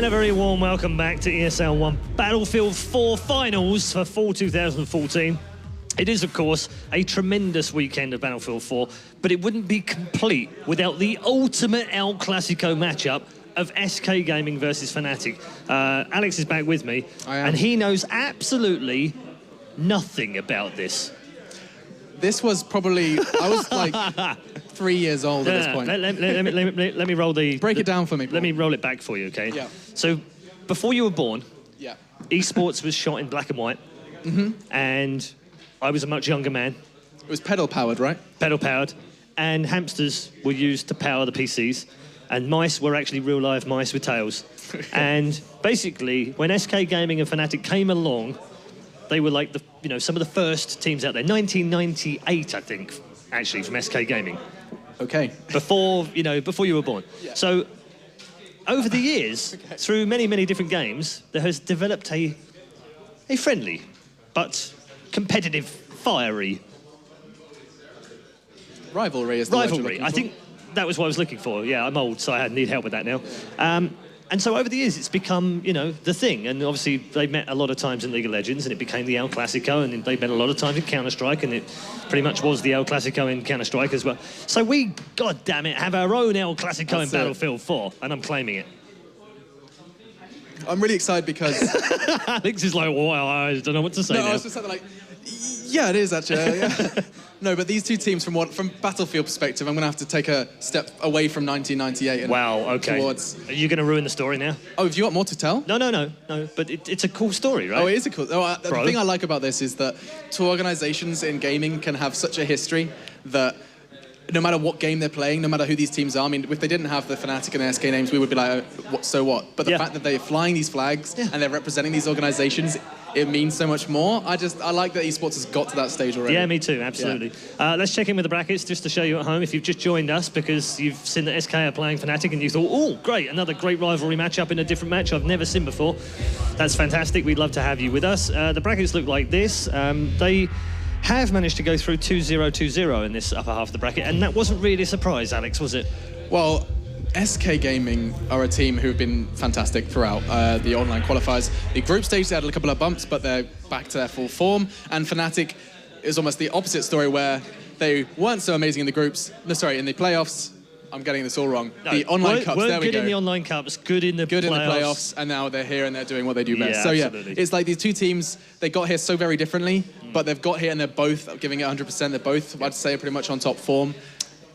And a very warm welcome back to ESL One Battlefield 4 Finals for Fall 2014. It is, of course, a tremendous weekend of Battlefield 4, but it wouldn't be complete without the ultimate El Clasico matchup of SK Gaming versus Fnatic. Alex is back with me, and he knows absolutely nothing about this. This was probably, I was like 3 years old at this point. Let me roll the... Break it down for me, Paul. Let me roll it back for you, okay? Yeah. So, before you were born, yeah, esports was shot in black and white, and I was a much younger man. It was pedal-powered, right? Pedal-powered, and hamsters were used to power the PCs, and mice were actually real-life mice with tails. And basically, when SK Gaming and Fnatic came along, they were like some of the first teams out there. 1998, I think, actually, from SK Gaming. Okay. Before you were born. Yeah. So, over the years, through many, many different games, there has developed a friendly, but competitive, fiery rivalry. Is the word you're looking for? I think that was what I was looking for. Yeah, I'm old, so I need help with that now. And so over the years, it's become, the thing. And obviously, they met a lot of times in League of Legends, and it became the El Clasico, and they met a lot of times in Counter-Strike, and it pretty much was the El Clasico in Counter-Strike as well. So we, God damn it, have our own El Clasico in Battlefield 4, and I'm claiming it. I'm really excited because... Alex is like, well, I don't know what to say now. I was just like, yeah, it is actually. Yeah. No, but these two teams, from Battlefield perspective, I'm going to have to take a step away from 1998 and towards... Are you going to ruin the story now? Oh, have you got more to tell? No, but it's a cool story, right? Oh, it is a cool... the thing I like about this is that two organizations in gaming can have such a history that no matter what game they're playing, no matter who these teams are, I mean, if they didn't have the Fnatic and the SK names, we would be like, so what? But the fact that they're flying these flags and they're representing these organizations, it means so much more. I like that esports has got to that stage already. Yeah, me too, absolutely. Yeah. Let's check in with the brackets just to show you at home if you've just joined us because you've seen that SK are playing Fnatic and you thought, oh, great, another great rivalry matchup in a different match I've never seen before. That's fantastic. We'd love to have you with us. The brackets look like this. They have managed to go through 2-0-2-0 in this upper half of the bracket, and that wasn't really a surprise, Alex, was it? Well, SK Gaming are a team who've been fantastic throughout the online qualifiers. The group stage, they had a couple of bumps, but they're back to their full form. And Fnatic is almost the opposite story, where they weren't so amazing in the groups. No, sorry, in the playoffs. I'm getting this all wrong. No, the online cups, there we go. Good in the online cups, good in the playoffs. And now they're here and they're doing what they do best. Yeah, so absolutely. It's like these two teams, they got here so very differently, but they've got here and they're both giving it 100%. They're both, I'd say, pretty much on top form.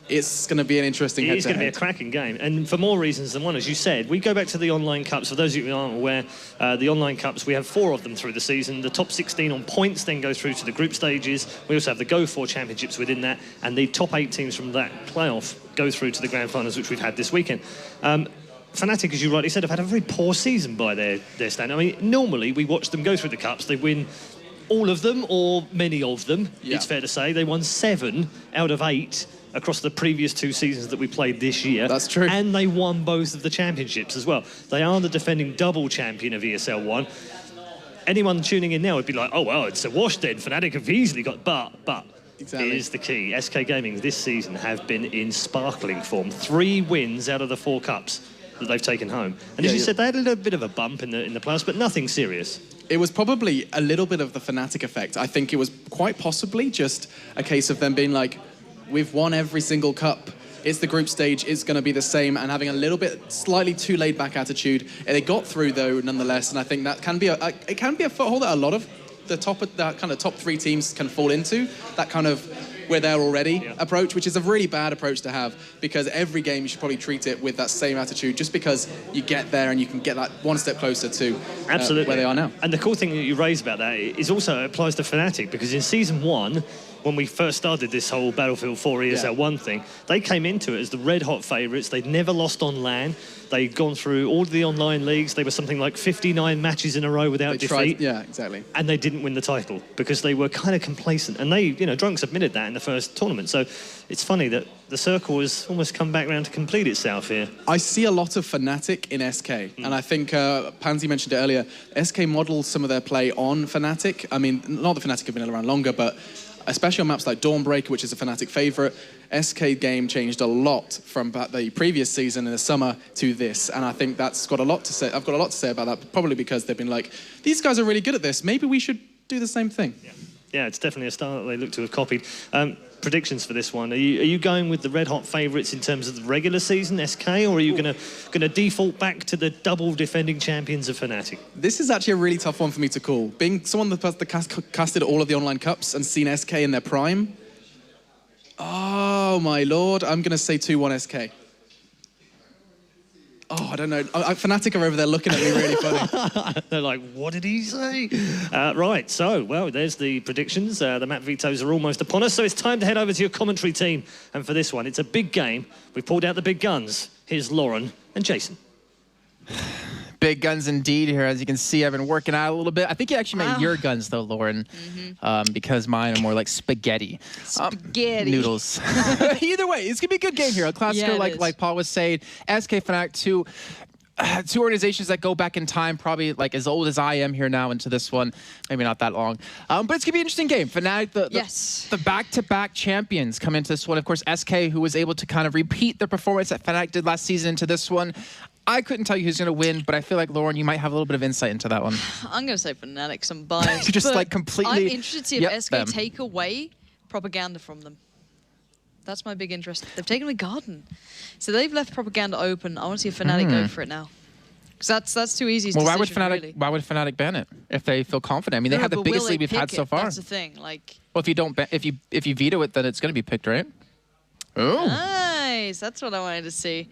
It's going to be an interesting head-to-head. It's going to be a cracking game, and for more reasons than one, as you said. We go back to the online cups. For those of you who aren't aware, the online cups, we have 4 of them through the season. The top 16 on points then go through to the group stages. We also have the Go4 championships within that, and the top 8 teams from that playoff go through to the grand finals, which we've had this weekend. Fnatic, as you rightly said, have had a very poor season by their standard. I mean, normally we watch them go through the cups. They win all of them, or many of them, it's fair to say. They won 7 out of 8 across the previous 2 seasons that we played this year. That's true. And they won both of the championships as well. They are the defending double champion of ESL One. Anyone tuning in now would be like, oh, well, it's a wash then. Fnatic have easily got... But exactly. Here's the key. SK Gaming this season have been in sparkling form. 3 wins out of the 4 cups that they've taken home. And as you said, they had a little bit of a bump in the playoffs, but nothing serious. It was probably a little bit of the Fnatic effect. I think it was quite possibly just a case of them being like, we've won every single cup. It's the group stage. It's going to be the same, and having a little bit slightly too laid back attitude. And they got through though, nonetheless. And I think that can be it can be a foothold that a lot of the top 3 teams can fall into. That kind of we're there already approach, which is a really bad approach to have, because every game you should probably treat it with that same attitude, just because you get there and you can get that one step closer to where they are now. And the cool thing that you raise about that is also it applies to Fnatic, because in Season 1, when we first started this whole Battlefield 4 ESL One thing, they came into it as the red-hot favourites. They'd never lost on LAN. They'd gone through all the online leagues. They were something like 59 matches in a row without defeat. Yeah, exactly. And they didn't win the title because they were kind of complacent. And they, Drunks admitted that in the first tournament. So it's funny that the circle has almost come back around to complete itself here. I see a lot of Fnatic in SK. And I think Pansy mentioned it earlier. SK models some of their play on Fnatic. I mean, not that Fnatic have been around longer, but especially on maps like Dawnbreaker, which is a Fnatic favorite. SK game changed a lot from the previous season in the summer to this, and I think that's got a lot to say. I've got a lot to say about that, probably because they've been like, these guys are really good at this. Maybe we should do the same thing. Yeah, it's definitely a style that they look to have copied. Predictions for this one: are you going with the red hot favourites in terms of the regular season, SK, or are you going to default back to the double defending champions of Fnatic? This is actually a really tough one for me to call. Being someone that casted all of the online cups and seen SK in their prime. Oh my lord! I'm going to say 2-1 SK. Oh, I don't know. Fnatic are over there looking at me really funny. They're like, what did he say? Right, so, well, there's the predictions. The map vetoes are almost upon us, so it's time to head over to your commentary team. And for this one, it's a big game. We've pulled out the big guns. Here's Lauren and Jason. Big guns indeed here. As you can see, I've been working out a little bit. I think you actually meant your guns, though, Lauren, because mine are more like spaghetti. Spaghetti. Noodles. Either way, it's going to be a good game here. A classic, like Paul was saying. SK Fnatic, two organizations that go back in time, probably like as old as I am here now into this one. Maybe not that long. But it's going to be an interesting game. Fnatic, the back-to-back champions come into this one. Of course, SK, who was able to kind of repeat the performance that Fnatic did last season into this one. I couldn't tell you who's going to win, but I feel like, Lauren, you might have a little bit of insight into that one. I'm going to say Fnatic, some bias. Just like completely... I'm interested to see if SK take away propaganda from them. That's my big interest. They've taken away Garden. So they've left propaganda open. I want to see if Fnatic go for it now. Because that's too easy. Well, why would Fnatic ban it if they feel confident? I mean, they had the biggest lead we've had so far. That's the thing. Like, well, if you don't, if you veto it, then it's going to be picked, right? Oh, nice. That's what I wanted to see.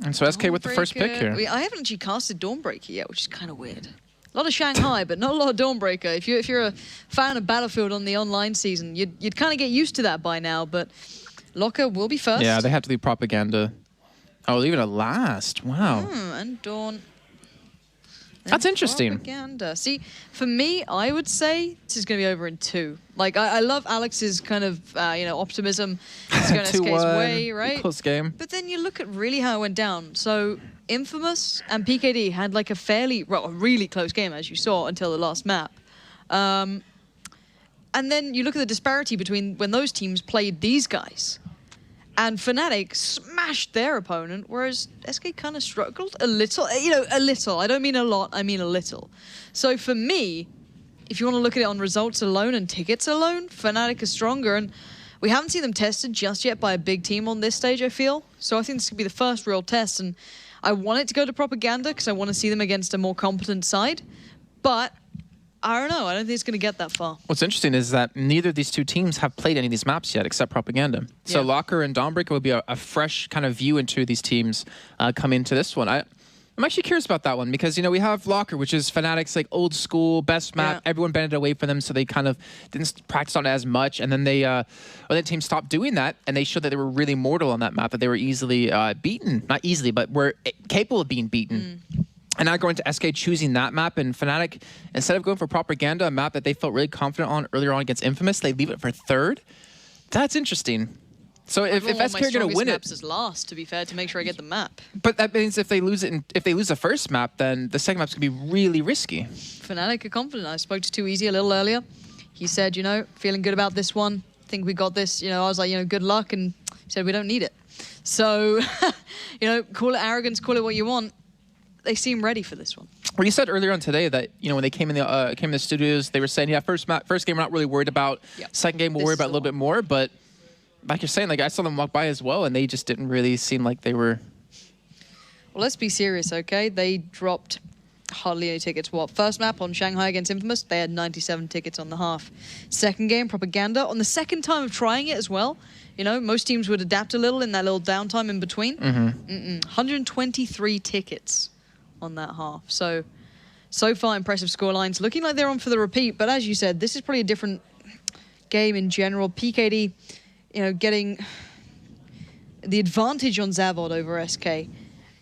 And so SK with the first pick here. I haven't actually casted Dawnbreaker yet, which is kind of weird. A lot of Shanghai, but not a lot of Dawnbreaker. If you're a fan of Battlefield on the online season, you'd kind of get used to that by now. But Locker will be first. Yeah, they have to do propaganda. Oh, leave it at last. Wow. And Dawn. That's interesting. Propaganda. See, for me, I would say this is going to be over in 2. Like, I love Alex's kind of, optimism. It's going SK's way, right? Close game. But then you look at really how it went down. So, Infamous and PKD had like a really close game, as you saw, until the last map. And then you look at the disparity between when those teams played these guys. And Fnatic smashed their opponent, whereas SK kind of struggled a little. A little. I don't mean a lot, I mean a little. So for me, if you want to look at it on results alone and tickets alone, Fnatic is stronger. And we haven't seen them tested just yet by a big team on this stage, I feel. So I think this could be the first real test. And I want it to go to propaganda because I want to see them against a more competent side. But I don't know. I don't think it's going to get that far. What's interesting is that neither of these two teams have played any of these maps yet except propaganda. So Locker and Dawnbreaker would be a fresh kind of view into these teams come into this one. I'm actually curious about that one because, we have Locker, which is Fnatic's like old school, best map. Everyone banned it away from them, so they kind of didn't practice on it as much. And then the team stopped doing that, and they showed that they were really mortal on that map, that they were easily beaten. Not easily, but were capable of being beaten. And now going to SK choosing that map, and Fnatic, instead of going for propaganda, a map that they felt really confident on earlier on against Infamous, they leave it for 3rd. That's interesting. So if SK are going to win it, is last, to be fair, to make sure I get the map. But that means if they lose it, if they lose the first map, then the second map's going to be really risky. Fnatic are confident. I spoke to Too Easy a little earlier. He said, feeling good about this one. Think we got this. I was like, good luck, and he said we don't need it. So, call it arrogance, call it what you want. They seem ready for this one. Well, you said earlier on today that when they came in the studios, they were saying, first game we're not really worried about. Second game we'll worry about a little bit more. But like you're saying, like I saw them walk by as well, and they just didn't really seem like they were. Well, let's be serious, okay? They dropped hardly any tickets. First map on Shanghai against Infamous, they had 97 tickets on the half. Second game, propaganda. On the second time of trying it as well, most teams would adapt a little in that little downtime in between. 123 tickets on that half. So far, impressive scorelines. Looking like they're on for the repeat, but as you said, this is probably a different game in general. PKD, getting the advantage on Zavod over SK,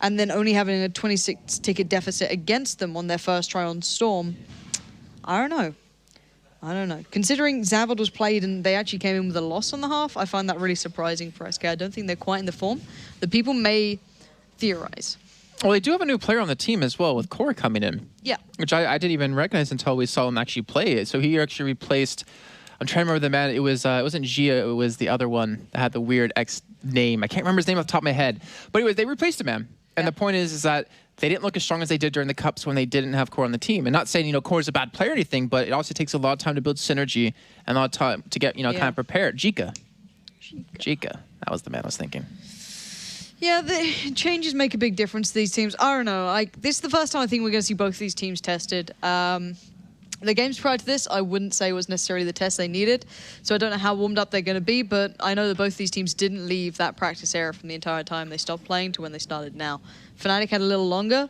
and then only having a 26 ticket deficit against them on their first try on Storm. I don't know. Considering Zavod was played and they actually came in with a loss on the half, I find that really surprising for SK. I don't think they're quite in the form that people may theorize. Well, they do have a new player on the team as well, with Core coming in. Yeah. Which I didn't even recognize until we saw him actually play it. So he actually replaced I'm trying to remember the man. It wasn't Gia. It was the other one that had the weird X name. I can't remember his name off the top of my head. But anyways, they replaced him, man. And the point is that they didn't look as strong as they did during the Cups when they didn't have Core on the team. And not saying, you know, Core is a bad player or anything, but it also takes a lot of time to build synergy and a lot of time to get, you know, kind of prepared. Jika. That was the man I was thinking. Yeah, the changes make a big difference to these teams. I don't know. This is the first time I think we're going to see both these teams tested. The games prior to this, I wouldn't say was necessarily the test they needed. So I don't know how warmed up they're going to be, but I know that both these teams didn't leave that practice era from the entire time they stopped playing to when they started now. Fnatic had a little longer,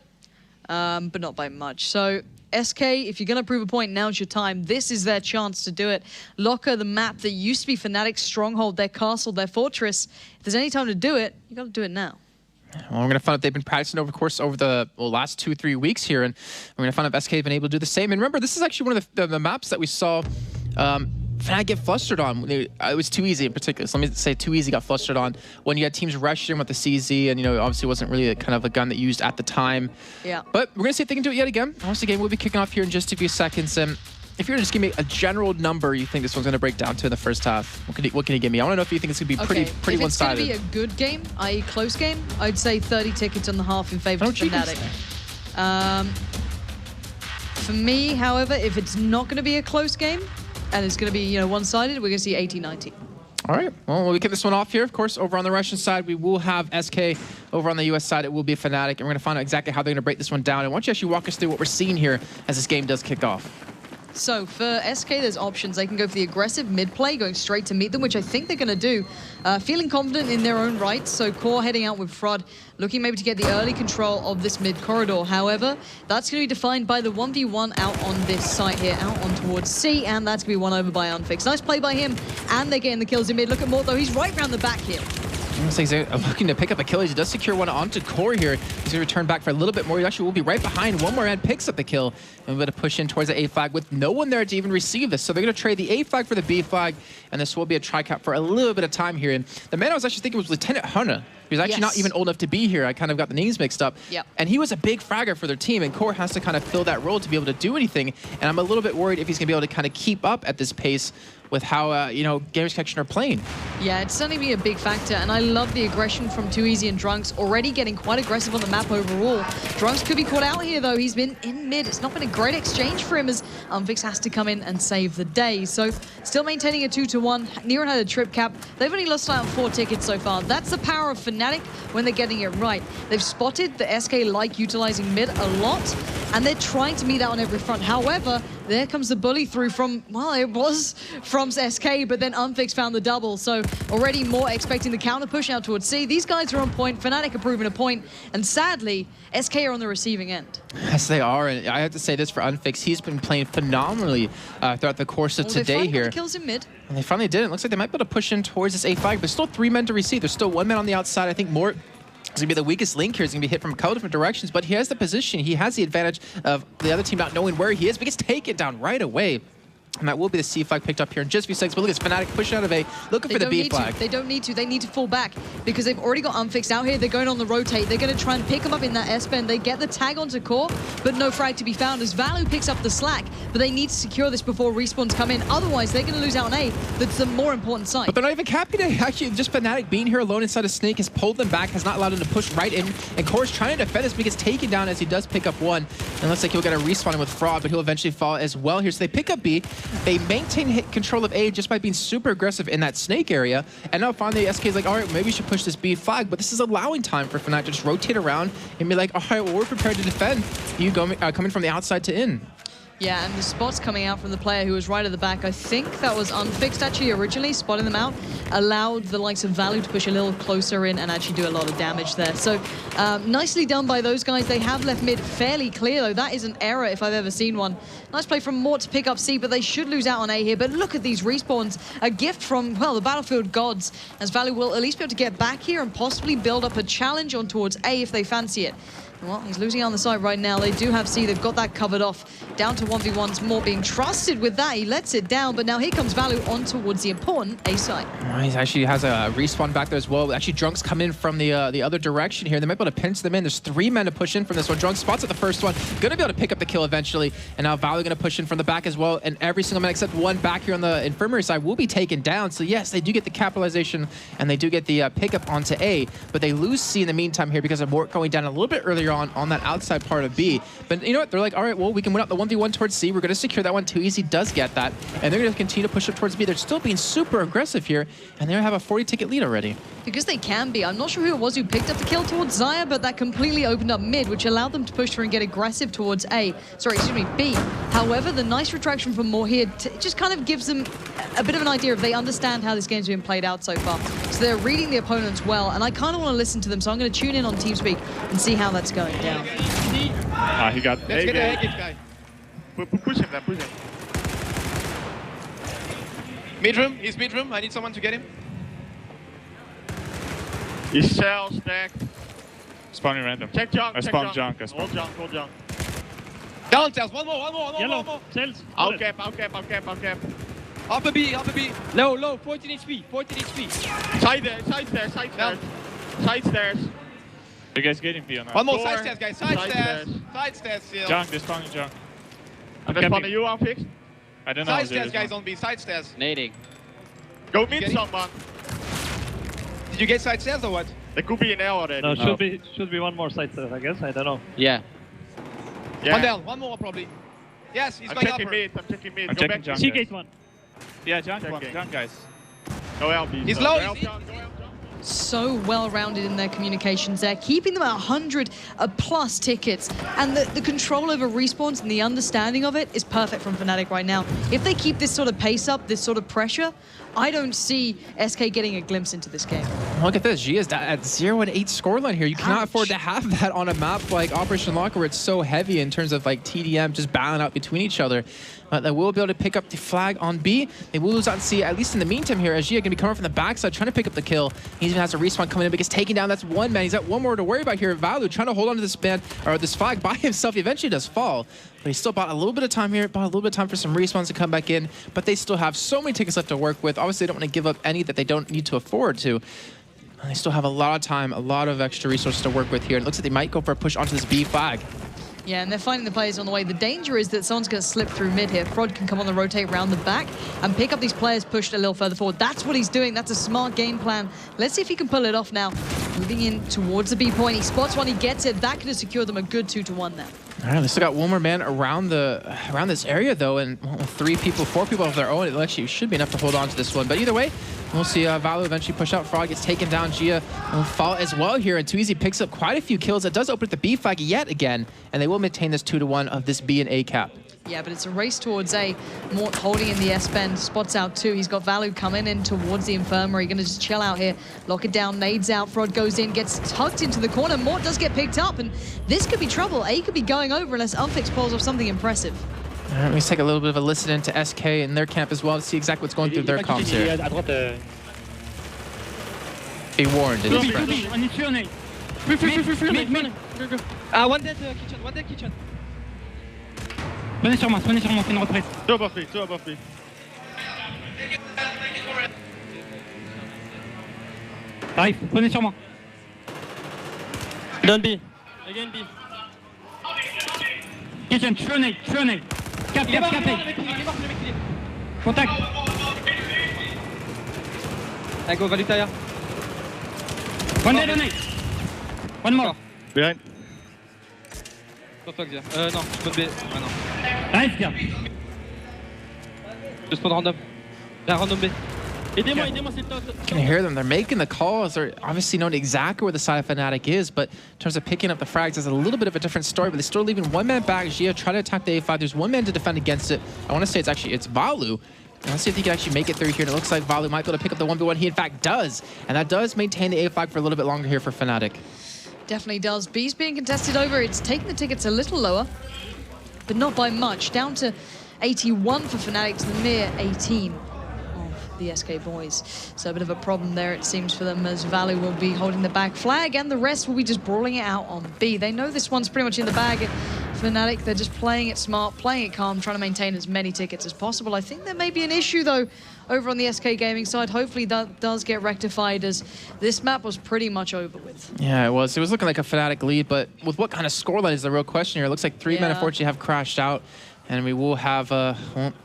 but not by much. So SK, if you're going to prove a point, now's your time. This is their chance to do it. Locker, the map that used to be Fnatic's stronghold, their castle, their fortress. If there's any time to do it, you got to do it now. Well, we're going to find out they've been practicing over the last 2-3 weeks here, and we're going to find out if SK have been able to do the same. And remember, this is actually one of the maps that we saw Fnatic get flustered on. It was too easy in particular. So let me say too easy got flustered on when you had teams rushing with the CZ, and, you know, obviously wasn't really a kind of a gun that you used at the time. Yeah. But we're going to see if they can do it yet again. Obviously, the game will be kicking off here in just a few seconds. And if you're just give me a general number you think this one's going to break down to in the first half, what can you give me? I want to know if you think it's going to be pretty one-sided. If it's going to be a good game, i.e. close game, I'd say 30 tickets on the half in favor of Fnatic. For me, however, if it's not going to be a close game and it's going to be, you know, one-sided, we're going to see 80-90. All right. Well, we kick this one off here. Of course, over on the Russian side, we will have SK. Over on the US side, it will be Fnatic. And we're going to find out exactly how they're going to break this one down. And why don't you actually walk us through what we're seeing here as this game does kick off? So for SK, there's options. They can go for the aggressive mid play, going straight to meet them, which I think they're going to do. Feeling confident in their own right. So Core heading out with Fraud, looking maybe to get the early control of this mid corridor. However, that's going to be defined by the 1v1 out on this site here, out on towards C, and that's going to be won over by Unfix. Nice play by him, and they're getting the kills in mid. Look at Mort, though. He's right around the back here. He's looking to pick up a kill. He does secure one onto Core here. He's going to return back for a little bit more. He actually will be right behind. One more and picks up the kill. And we're going to push in towards the A flag with no one there to even receive this. So they're going to trade the A flag for the B flag. And this will be a tri-cap for a little bit of time here. And the man I was actually thinking was Lieutenant Hunter. He was actually not even old enough to be here. I kind of got the names mixed up. Yep. And he was a big fragger for their team. And Core has to kind of fill that role to be able to do anything. And I'm a little bit worried if he's going to be able to kind of keep up at this pace with how, you know, Gamers Connection are playing. Yeah, it's certainly be a big factor, and I love the aggression from Too Easy and Drunks, already getting quite aggressive on the map overall. Drunks could be caught out here, though. He's been in mid. It's not been a great exchange for him as Unfix has to come in and save the day. So still maintaining a 2-1. Neron had a trip cap. They've only lost out on 4 tickets so far. That's the power of Fnatic when they're getting it right. They've spotted the SK like utilizing mid a lot, and they're trying to meet that on every front. However, there comes the bully through from, well, it was from SK, but then Unfix found the double. So already more expecting the counter push out towards C. These guys are on point. Fnatic are proving a point. And sadly, SK are on the receiving end. Yes, they are. And I have to say this for Unfix. He's been playing phenomenally throughout the course of today here. Got the kills in mid. And they finally did. It looks like they might be able to push in towards this A flag. But still 3 men to receive. There's still 1 man on the outside. I think Mort is going to be the weakest link here. He's going to be hit from a couple different directions, but he has the position. He has the advantage of the other team not knowing where he is, but he gets taken down right away. And that will be the C flag picked up here in just a few seconds. But look at this, Fnatic pushing out of A, looking for the B flag. They don't need to. They need to fall back because they've already got Unfixed out here. They're going on the rotate. They're going to try and pick him up in that S-bend. They get the tag onto Core, but no frag to be found as Valu picks up the slack. But they need to secure this before respawns come in. Otherwise, they're going to lose out on A. That's the more important side. But they're not even capping it. Actually, just Fnatic being here alone inside a Snake has pulled them back, has not allowed them to push right in. And Core's trying to defend this, but he gets taken down as he does pick up one. And it looks like he'll get a respawn with Fraud, but he'll eventually fall as well here. So they pick up B. They maintain hit control of A just by being super aggressive in that Snake area. And now finally SK's like, all right, maybe we should push this B flag, but this is allowing time for Fnatic to just rotate around and be like, all right, well, we're prepared to defend. You coming from the outside to in. Yeah, and the spots coming out from the player who was right at the back, I think that was Unfixed actually originally, spotting them out, allowed the likes of Valu to push a little closer in and actually do a lot of damage there. So nicely done by those guys. They have left mid fairly clear though. That is an error if I've ever seen one. Nice play from Mort to pick up C, but they should lose out on A here. But look at these respawns. A gift from, well, the Battlefield gods, as Valu will at least be able to get back here and possibly build up a challenge on towards A if they fancy it. Well, he's losing on the side right now. They do have C. They've got that covered off. Down to 1v1s. More being trusted with that. He lets it down, but now here comes Value on towards the important A site. He actually has a respawn back there as well. Actually, Drunk's come in from the other direction here. They might be able to pinch them in. There's 3 men to push in from this one. Drunk spots at the first one. Gonna be able to pick up the kill eventually. And now Value gonna push in from the back as well. And every single man except one back here on the infirmary side will be taken down. So yes, they do get the capitalization and they do get the pickup onto A. But they lose C in the meantime here because of Mort going down a little bit earlier on that outside part of B. But you know what? They're like, all right, well, we can win out the 1v1 towards C. We're going to secure that one. Too Easy does get that. And they're going to continue to push up towards B. They're still being super aggressive here. And they have a 40-ticket lead already. Because they can be. I'm not sure who it was who picked up the kill towards Xayah, but that completely opened up mid, which allowed them to push through and get aggressive towards A. Sorry, excuse me, B. However, the nice retraction from Moore here just kind of gives them a bit of an idea if they understand how this game's been played out so far. So they're reading the opponents well, and I kind of want to listen to them, so I'm going to tune in on TeamSpeak and see how that's going down. He got. Let's get a hit guy. Push him then, push him. Mid-room, he's mid-room. I need someone to get him. He's shell stacked. Spawning random. Check junk. I check spawned junk. I Hold spawned. junk, hold junk. Downstairs, one more. Yellow, cells. I'll cap. Up a B. Low, 14 HP. Side stairs. You guys getting B or not? One more, Door. side stairs, guys, side stairs still. Junk, they're spawning junk. I'm just spawning you, I'm fixed. I don't know. Side stairs, guys, on B, side stairs. Nading. Go meet Getting- someone. Did you get side stairs or what? There could be an L already. No, should be one more side stairs, I guess. I don't know. Yeah. Yeah. One down, one more probably. Yes, he's I'm going checking upper. mid. I'm checking mid. I'm Go checking back. junk. Seagate one. Yeah, junk Check one. it. Junk guys. Go LB. He's Go low, L he's- junk, go L junk. So well-rounded in their communications there, keeping them at 100 plus tickets. And the control over respawns and the understanding of it is perfect from Fnatic right now. If they keep this sort of pace up, this sort of pressure, I don't see SK getting a glimpse into this game. Look at this. Gia's at 0-8 scoreline here. You cannot Ouch. afford to have that on a map like Operation Locker where it's so heavy in terms of like TDM just battling out between each other. But they will be able to pick up the flag on B. They will lose on C, at least in the meantime here, as Gia going to be coming from the backside trying to pick up the kill. He even has a respawn coming in because taking down, that's one man. He's got one more to worry about here. Value trying to hold on to this band, or this flag by himself. He eventually does fall. But he still bought a little bit of time here, bought a little bit of time for some respawns to come back in. But they still have so many tickets left to work with. Obviously, they don't want to give up any that they don't need to afford to. And they still have a lot of time, a lot of extra resources to work with here. It looks like they might go for a push onto this B flag. Yeah, and they're finding the players on the way. The danger is that someone's going to slip through mid here. Frod can come on the rotate round the back and pick up these players pushed a little further forward. That's what he's doing. That's a smart game plan. Let's see if he can pull it off now. Moving in towards the B point. He spots one, he gets it. That could have secured them a good 2-1 there. All right, they still got one more man around this area though, and well, with 4 people of their own, it actually should be enough to hold on to this one. But either way, we'll see Value eventually push out. Frog gets taken down. Gia will fall as well here, and Too Easy picks up quite a few kills. That does open up the B flag yet again, and they will maintain this 2-1 of this B and A cap. Yeah, but it's a race towards A. Mort holding in the S-bend, spots out 2. He's got Value coming in towards the infirmary. Gonna just chill out here, lock it down, nades out. Frod goes in, gets tucked into the corner. Mort does get picked up, and this could be trouble. A could be going over unless Unfix pulls off something impressive. All right, let's take a little bit of a listen into SK and their camp as well to see exactly what's going through their comms here. Be warned, it is fresh. One dead kitchen. Venez sur moi, fais une retraite. Two above me. Arrive, prenez sur moi. Down B. Again B. Kitchen, je fais un nade. Cap. Contact. Allez, go, Value Tire. One dead, nade. One more. Behind. Non, je spawn B. Ah non. Nice, gars. Je spawn random. Là, random B. Aidez-moi, c'est top. You can hear them. They're making the calls. They're obviously knowing exactly where the side of Fnatic is, but in terms of picking up the frags, it's a little bit of a different story, but they're still leaving one man back. Gia try to attack the A5. There's one man to defend against it. I want to say it's Valu. Let's see if he can actually make it through here. And it looks like Valu might be able to pick up the 1v1. He, in fact, does. And that does maintain the A flag for a little bit longer here for Fnatic. Definitely does. B's being contested over. It's taking the tickets a little lower, but not by much. Down to 81 for Fnatic to the mere 18 of the SK boys. So a bit of a problem there, it seems, for them, as Valley will be holding the back flag and the rest will be just brawling it out on B. They know this one's pretty much in the bag. Fnatic, they're just playing it smart, playing it calm, trying to maintain as many tickets as possible. I think there may be an issue, though, over on the SK Gaming side. Hopefully that does get rectified, as this map was pretty much over with. Yeah, it was. It was looking like a Fnatic lead, but with what kind of scoreline is the real question here? It looks like 3 men unfortunately have crashed out, and we will have a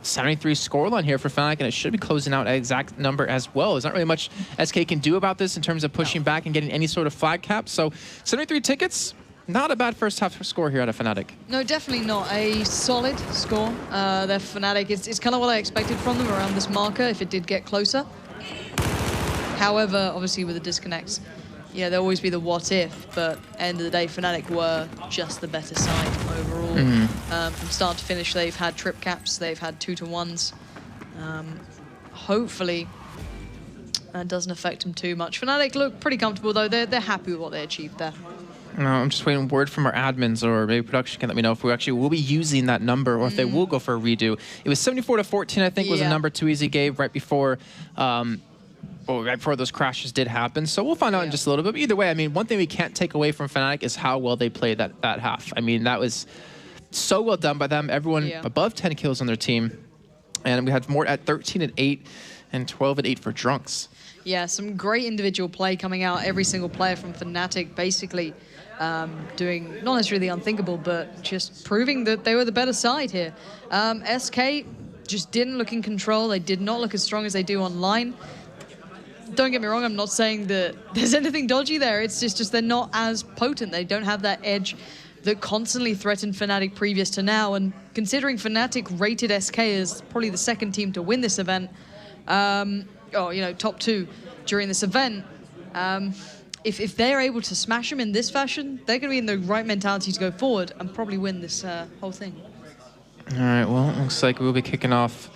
73 scoreline here for Fnatic, and it should be closing out an exact number as well. There's not really much SK can do about this in terms of pushing back and getting any sort of flag cap. So 73 tickets. Not a bad first half score here out of Fnatic. No, definitely not. A solid score. Their Fnatic, it's kind of what I expected from them around this marker if it did get closer. However, obviously with the disconnects, you know, there'll always be the what if, but end of the day, Fnatic were just the better side overall. From start to finish, they've had trip caps, they've had 2-to-1s. Hopefully, that doesn't affect them too much. Fnatic look pretty comfortable though. They're happy with what they achieved there. No, I'm just waiting word from our admins, or maybe production can let me know if we actually will be using that number or if they will go for a redo. It was 74-14, I think, was the number 2easy gave right before right before those crashes did happen. So we'll find out in just a little bit. But either way, I mean, one thing we can't take away from Fnatic is how well they played that half. I mean, that was so well done by them. Everyone above 10 kills on their team. And we had more at 13-8 and 12-8 for Drunks. Yeah, some great individual play coming out. Every single player from Fnatic basically doing not necessarily the unthinkable, but just proving that they were the better side here. SK just didn't look in control. They did not look as strong as they do online. Don't get me wrong, I'm not saying that there's anything dodgy there. It's just they're not as potent. They don't have that edge that constantly threatened Fnatic previous to now. And considering Fnatic rated SK as probably the second team to win this event, or, you know, top 2 during this event, if they're able to smash them in this fashion, they're going to be in the right mentality to go forward and probably win this whole thing. All right, well, it looks like we'll be kicking off.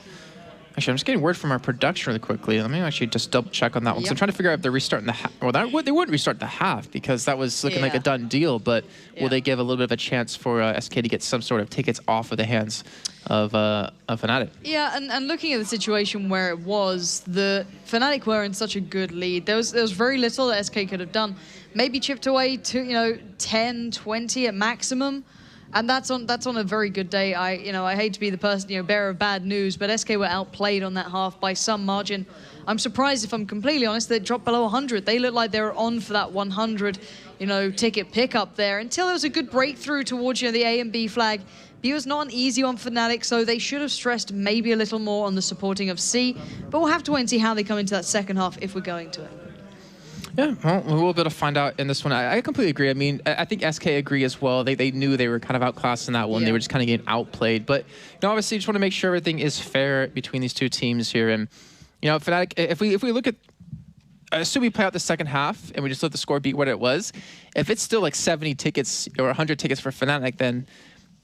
Actually, I'm just getting word from our production really quickly. Let me actually just double check on that one, because I'm trying to figure out if they're restarting the half. Well, they wouldn't restart the half, because that was looking like a done deal, but will they give a little bit of a chance for SK to get some sort of tickets off of the hands of Fnatic? Yeah, and looking at the situation where it was, the Fnatic were in such a good lead. There was very little that SK could have done. Maybe chipped away to, you know, 10, 20 at maximum. And that's on a very good day. I hate to be the person, you know, bearer of bad news, but SK were outplayed on that half by some margin. I'm surprised, if I'm completely honest, they dropped below 100. They looked like they were on for that 100, you know, ticket pickup there until there was a good breakthrough towards, you know, the A and B flag. B was not an easy one for Fnatic, so they should have stressed maybe a little more on the supporting of C. But we'll have to wait and see how they come into that second half if we're going to it. Yeah, well, we will be able to find out in this one. I completely agree. I mean, I think SK agree as well. They knew they were kind of outclassed in that one. They were just kind of getting outplayed. But, you know, obviously, just want to make sure everything is fair between these two teams here. And, you know, Fnatic, if we look at, assume we play out the second half and we just let the score beat what it was, if it's still like 70 tickets or 100 tickets for Fnatic, then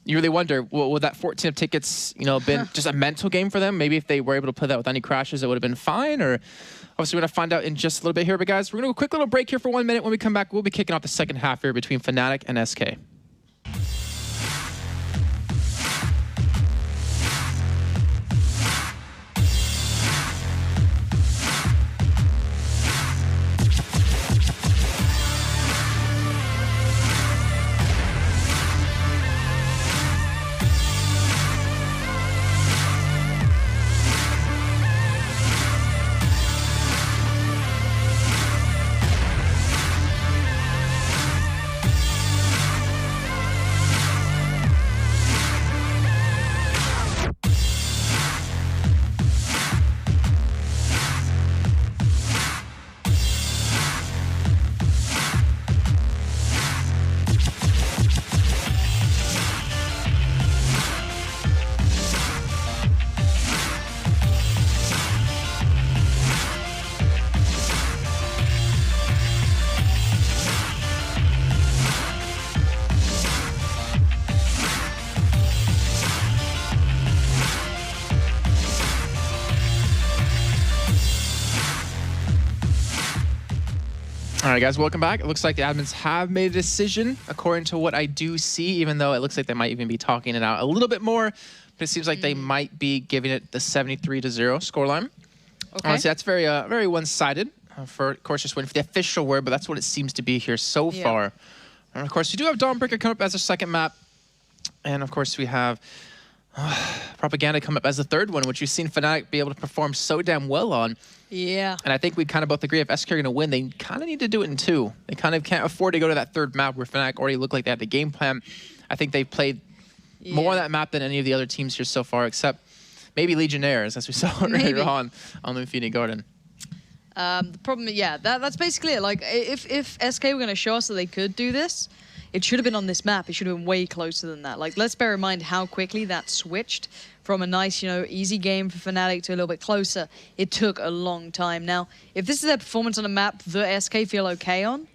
you really wonder, well, would that 14 of tickets, you know, been just a mental game for them? Maybe if they were able to play that with any crashes, it would have been fine, or... Obviously, we're going to find out in just a little bit here. But, guys, we're going to do a quick little break here for 1 minute. When we come back, we'll be kicking off the second half here between Fnatic and SK. All right, guys, welcome back. It looks like the admins have made a decision, according to what I do see, even though it looks like they might even be talking it out a little bit more. But it seems like they might be giving it the 73-0 scoreline. Okay. Honestly, that's very one-sided. For of course, just waiting for the official word, but that's what it seems to be here so Yeah. far. And of course, we do have Dawnbreaker come up as a second map, and of course we have Propaganda come up as the third one, which we've seen Fnatic be able to perform so damn well on. Yeah. And I think we kind of both agree if SK are going to win, they kind of need to do it in two. They kind of can't afford to go to that third map where Fnatic already looked like they had the game plan. I think they've played more on that map than any of the other teams here so far, except maybe Legionnaires, as we saw earlier on the Infinity Garden. The problem, yeah, that's basically it. Like, if SK were going to show us that they could do this, it should have been on this map. It should have been way closer than that. Like, let's bear in mind how quickly that switched from a nice, you know, easy game for Fnatic to a little bit closer. It took a long time. Now, if this is their performance on a map that SK feel okay on,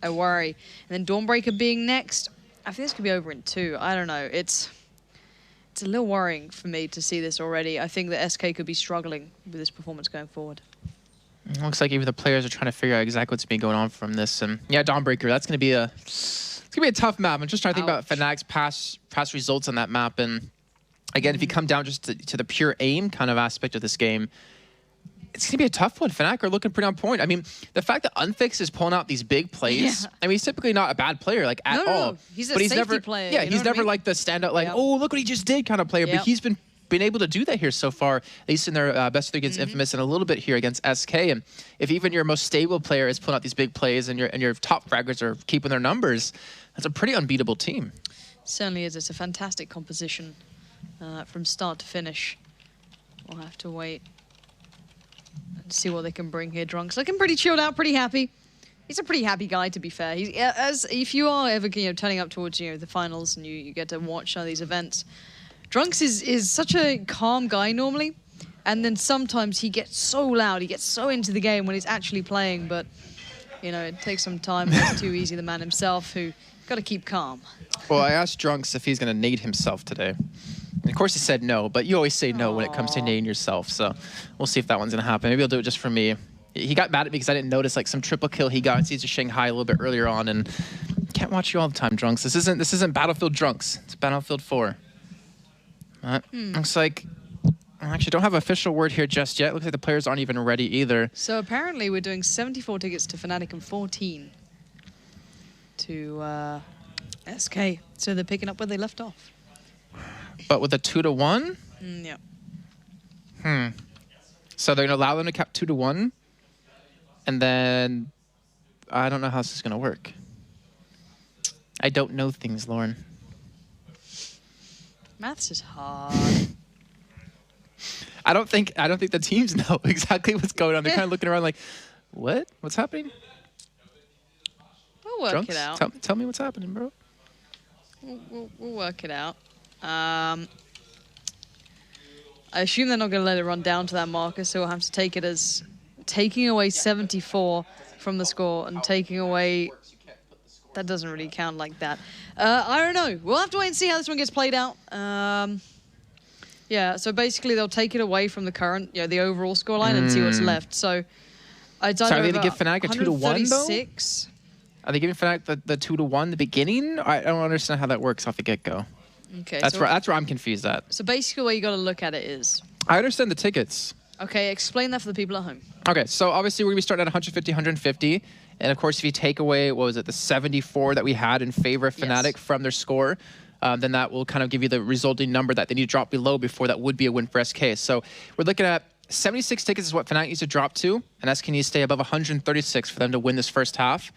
I worry. And then Dawnbreaker being next, I think this could be over in 2. I don't know. It's a little worrying for me to see this already. I think that SK could be struggling with this performance going forward. It looks like even the players are trying to figure out exactly what's been going on from this. And yeah, Dawnbreaker, that's going to be a tough map. I'm just trying to think about Fnatic's past results on that map. And again, if you come down just to the pure aim kind of aspect of this game, it's going to be a tough one. Fnatic are looking pretty on point. I mean, the fact that Unfix is pulling out these big plays, I mean, he's typically not a bad player, like, at all. No. He's a but he's safety never, player. Yeah, you know he's what I never mean? like the standout, like, oh, look what he just did kind of player. But he's been able to do that here so far, at least in their best of 3 against Infamous and a little bit here against SK. And if even your most stable player is pulling out these big plays and your top fraggers are keeping their numbers, that's a pretty unbeatable team. Certainly is. It's a fantastic composition from start to finish. We'll have to wait and see what they can bring here. Drunk's looking pretty chilled out, pretty happy. He's a pretty happy guy, to be fair. He's, if you are ever turning up towards the finals and you get to watch some of these events, Drunks is such a calm guy normally, and then sometimes he gets so loud, he gets so into the game when he's actually playing, but it takes some time. It's too easy, the man himself, who got to keep calm. Well, I asked Drunks if he's going to nade himself today. And of course he said no, but you always say no when it comes to nading yourself, so we'll see if that one's going to happen. Maybe he'll do it just for me. He got mad at me because I didn't notice like some triple kill he got in Siege of Shanghai a little bit earlier on, and can't watch you all the time, Drunks. This isn't Battlefield Drunks. It's Battlefield 4. Looks like I actually don't have an official word here just yet. Looks like the players aren't even ready either. So apparently we're doing 74 tickets to Fnatic and 14 to SK. So they're picking up where they left off. But with a 2-to-1? Yeah. So they're going to allow them to cap 2-to-1? And then I don't know how this is going to work. I don't know things, Lauren. Maths is hard. I don't think the teams know exactly what's going on. They're kind of looking around like, what? What's happening? We'll work Drunks? it out. Tell me what's happening, bro. We'll work it out. I assume they're not going to let it run down to that marker, so we'll have to take it as taking away 74 from the score and taking away... That doesn't really count like that. I don't know. We'll have to wait and see how this one gets played out. Yeah, so basically they'll take it away from the current, the overall scoreline and see what's left. So I'd Are they going to give Fnatic a 2-to-1 though? Are they giving Fnatic the 2-to-1 in the beginning? I don't understand how that works off the get-go. Okay, that's where I'm confused at. So basically, the way you got to look at it is. I understand the tickets. Okay, explain that for the people at home. Okay, so obviously we're gonna be starting at 150, 150, and of course, if you take away what was it, the 74 that we had in favor of Fnatic from their score, then that will kind of give you the resulting number that they need to drop below before that would be a win for SK. So we're looking at 76 tickets is what Fnatic needs to drop to, and SK needs to stay above 136 for them to win this first half.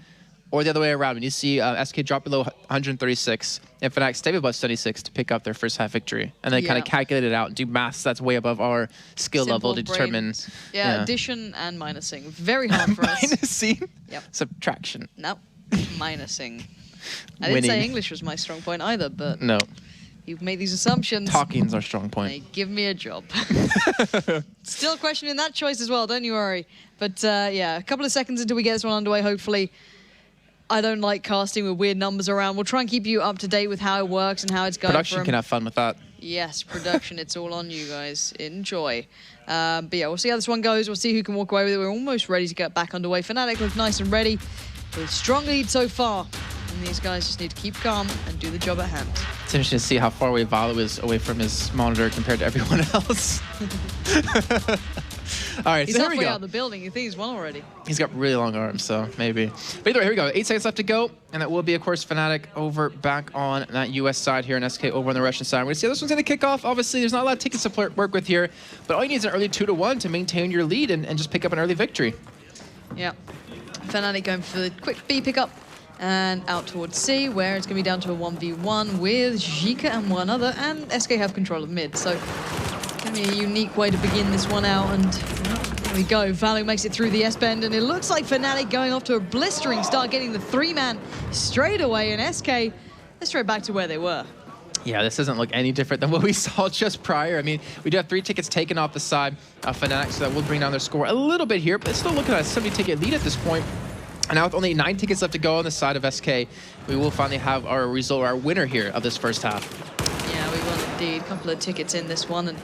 Or the other way around, when you see SK drop below 136 and Fnatic stay above 76 to pick up their first half victory. And they kind of calculate it out and do maths that's way above our skill level to determine. Yeah, addition and minusing. Very hard for us. Minusing? Yep. Subtraction. Nope. Minusing. I didn't say English was my strong point either, but no. You've made these assumptions. Talking's our strong point. Hey, give me a job. Still questioning that choice as well, don't you worry. But yeah, a couple of seconds until we get this one underway, hopefully. I don't like casting with weird numbers around. We'll try and keep you up to date with how it works and how it's going. Production can have fun with that. Yes, production. It's all on you guys. Enjoy. But yeah, we'll see how this one goes. We'll see who can walk away with it. We're almost ready to get back underway. Fnatic look nice and ready. With a strong lead so far. And these guys just need to keep calm and do the job at hand. It's interesting to see how far away Valo is away from his monitor compared to everyone else. All right, He's so here we halfway go. out of the building. You think he's won already? He's got really long arms, so maybe. But either way, here we go. 8 seconds left to go, and that will be, of course, Fnatic over back on that US side here, and SK over on the Russian side. We're going to see how this one's going to kick off. Obviously, there's not a lot of tickets to work with here, but all you need is an early 2-1 to maintain your lead and just pick up an early victory. Yeah. Fnatic going for the quick B pickup and out towards C, where it's going to be down to a 1v1 with Zika and one other, and SK have control of mid. So it's going to be a unique way to begin this one out, and there we go. Value makes it through the S-bend, and it looks like Fnatic going off to a blistering start, getting the 3-man straight away, and SK, they're straight back to where they were. Yeah, this doesn't look any different than what we saw just prior. I mean, we do have 3 tickets taken off the side of Fnatic, so that will bring down their score a little bit here, but it's still looking at a 70-ticket lead at this point. And now with only 9 tickets left to go on the side of SK, we will finally have our result, our winner here of this first half. Yeah, we will indeed. A couple of tickets in this one, and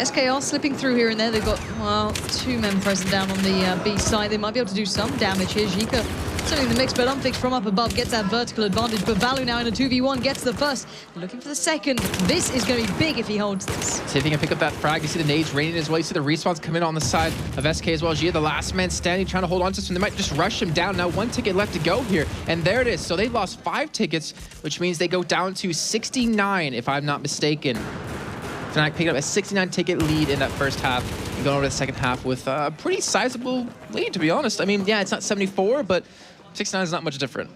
SK are slipping through here and there. They've got, well, 2 men present down on the B side. They might be able to do some damage here. Zika certainly in the mix, but Unfix from up above gets that vertical advantage. But Valu now in a 2v1 gets the first. Looking for the second. This is going to be big if he holds this. See if he can pick up that frag. You see the nades raining as well. You see the respawns come in on the side of SK as well. Gia, the last man standing, trying to hold on to this one. They might just rush him down. Now 1 ticket left to go here. And there it is. So they lost 5 tickets, which means they go down to 69, if I'm not mistaken. Fnatic picking up a 69-ticket lead in that first half and going over to the second half with a pretty sizable lead, to be honest. I mean, yeah, it's not 74, but 69 is not much different.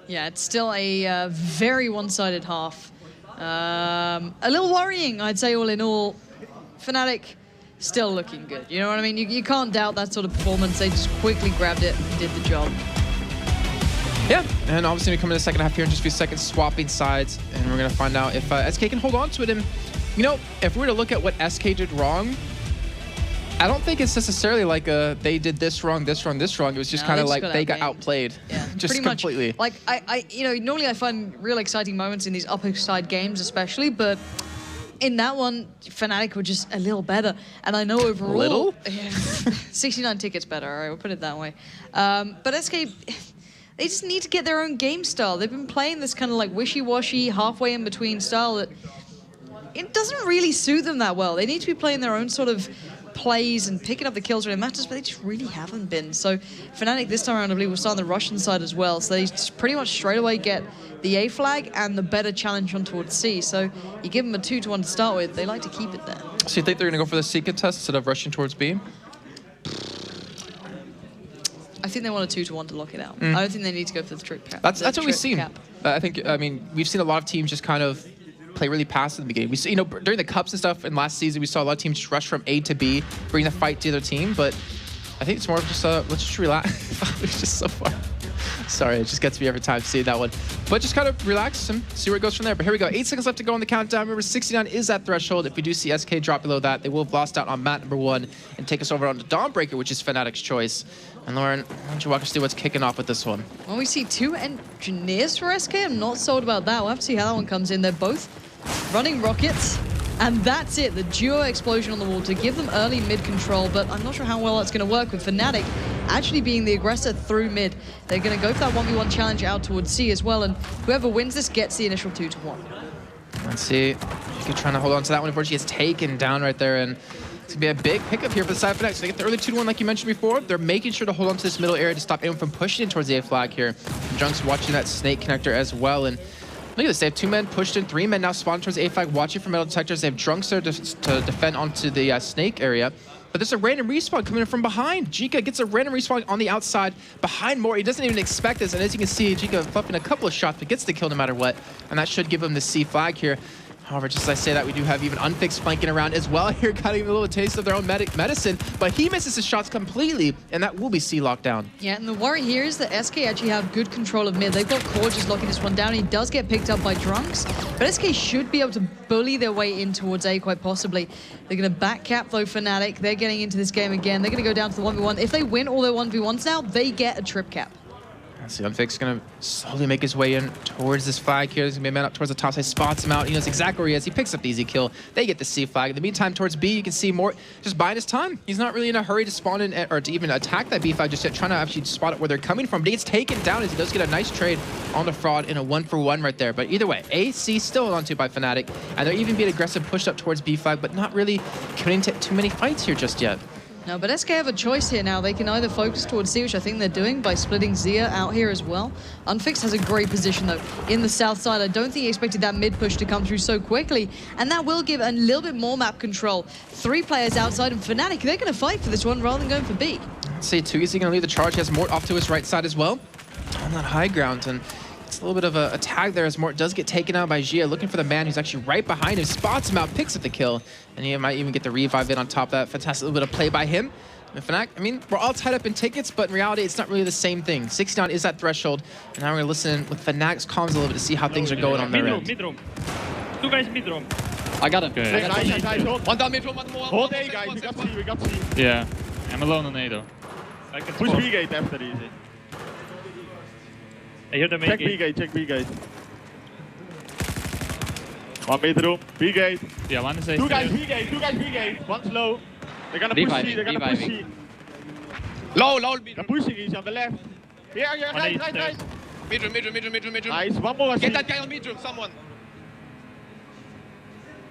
Yeah, it's still a very one-sided half. A little worrying, I'd say, all in all. Fnatic still looking good. You know what I mean? You can't doubt that sort of performance. They just quickly grabbed it and did the job. Yeah, and obviously we come in the second half here in just a few seconds, swapping sides, and we're going to find out if SK can hold on to it. And, you know, if we were to look at what SK did wrong, I don't think it's necessarily like they did this wrong, this wrong, this wrong. It was just kind of like they got outplayed. Yeah, just pretty completely. Much. Like, you know, normally I find real exciting moments in these upper side games especially, but in that one, Fnatic were just a little better. And I know overall... Little? Yeah, 69 tickets better, all right, we'll put it that way. But SK... They just need to get their own game style. They've been playing this kind of like wishy-washy, halfway in between style that it doesn't really suit them that well. They need to be playing their own sort of plays and picking up the kills when it matters, but they just really haven't been. So Fnatic this time around, I believe, will start on the Russian side as well. So they just pretty much straight away get the A flag and the better challenge on towards C. So you give them a 2-1 to start with. They like to keep it there. So you think they're going to go for the C contest instead of rushing towards B? I think they want a 2-1 to lock it out. I don't think they need to go for the trick cap. That's what we've seen. I mean, we've seen a lot of teams just kind of play really passive in the beginning. We see, you know, during the cups and stuff, and last season we saw a lot of teams just rush from A to B, bring the fight to the other team. But I think it's more of just let's just relax. It's just so far. Sorry, it just gets me every time seeing that one. But just kind of relax and see where it goes from there. But here we go. 8 seconds left to go on the countdown. Remember, 69 is that threshold. If we do see SK drop below that, they will have lost out on map number 1 and take us over on to Dawnbreaker, which is Fnatic's choice. And Lauren, why don't you walk us through what's kicking off with this one? Well, we see 2 engineers for SK. I'm not sold about that. We'll have to see how that one comes in. They're both running rockets. And that's it, the duo explosion on the wall to give them early mid control, but I'm not sure how well that's going to work with Fnatic actually being the aggressor through mid. They're going to go for that 1v1 challenge out towards C as well, and whoever wins this gets the initial 2-1. Let's see. He's trying to hold on to that one before she gets taken down right there, and it's going to be a big pickup here for the side of Fnatic. So they get the early 2-1 like you mentioned before. They're making sure to hold on to this middle area to stop anyone from pushing in towards the A flag here. Junk's watching that snake connector as well, and look at this, they have 2 men pushed in, 3 men now spawned towards A flag, watching for metal detectors. They have Drunks there to defend onto the snake area. But there's a random respawn coming in from behind. Jika gets a random respawn on the outside behind Mori. He doesn't even expect this, and as you can see, Jika fluffing a couple of shots, but gets the kill no matter what. And that should give him the C flag here. However, just as I say that, we do have even Unfixed flanking around as well here, cutting a little taste of their own medicine, but he misses his shots completely, and that will be C locked down. Yeah, and the worry here is that SK actually have good control of mid. They've got Core just locking this one down. He does get picked up by Drunks, but SK should be able to bully their way in towards A quite possibly. They're going to back cap, though, Fnatic. They're getting into this game again. They're going to go down to the 1v1. If they win all their 1v1s now, they get a trip cap. So Unfixed going to slowly make his way in towards this flag here. There's going to be a man up towards the top side, spots him out. He knows exactly where he is. He picks up the easy kill. They get the C flag. In the meantime, towards B, you can see more just buying his time. He's not really in a hurry to spawn in or to even attack that B flag just yet, trying to actually spot it where they're coming from. But he gets taken down as he does get a nice trade on the fraud in a 1-for-1 right there. But either way, A, C still on to by Fnatic. And they're even being aggressive, pushed up towards B flag, but not really committing to too many fights here just yet. No, but SK have a choice here now. They can either focus towards C, which I think they're doing by splitting Zia out here as well. Unfixed has a great position, though, in the south side. I don't think he expected that mid push to come through so quickly, and that will give a little bit more map control. 3 players outside, and Fnatic, they're going to fight for this one rather than going for B. Let's see, Too Easy going to lead the charge. He has Mort off to his right side as well on that high ground, and it's a little bit of a tag there as Mort does get taken out by Gia, looking for the man who's actually right behind him, spots him out, picks up the kill, and he might even get the revive in on top of that. Fantastic little bit of play by him. And Fnatic, I mean, we're all tied up in tickets, but in reality, it's not really the same thing. 69 is that threshold, and now we're going to listen with Fnatic's comms a little bit to see how things are going on their end. Mid room. 2 guys mid room. I got him. Okay. Nice. Hold. One down mid room, one more. Hold A, guys. We got C. Yeah. I'm alone on A though. I can Push spawn. B gate after easy. I hear the main Check B gate, check B gate. One mid room, B gate. Yeah, one is A. 2 guys B gate, One's low. They're gonna push C, they're gonna push C. Low mid They're room. pushing easy on the left. Here, right. Mid room. Nice, one more. Get that guy on mid room, someone.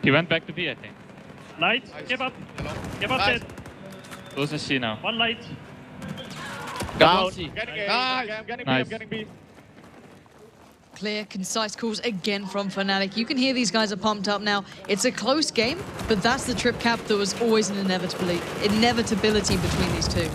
He went back to B, I think. Light. Give up. Give up Nice. dead. Losing C now. One light. Down. C. Getting A. Nice. I'm getting B, Nice. I'm getting B. Clear, concise calls again from Fnatic. You can hear these guys are pumped up now. It's a close game, but that's the trip cap that was always an inevitability between these two.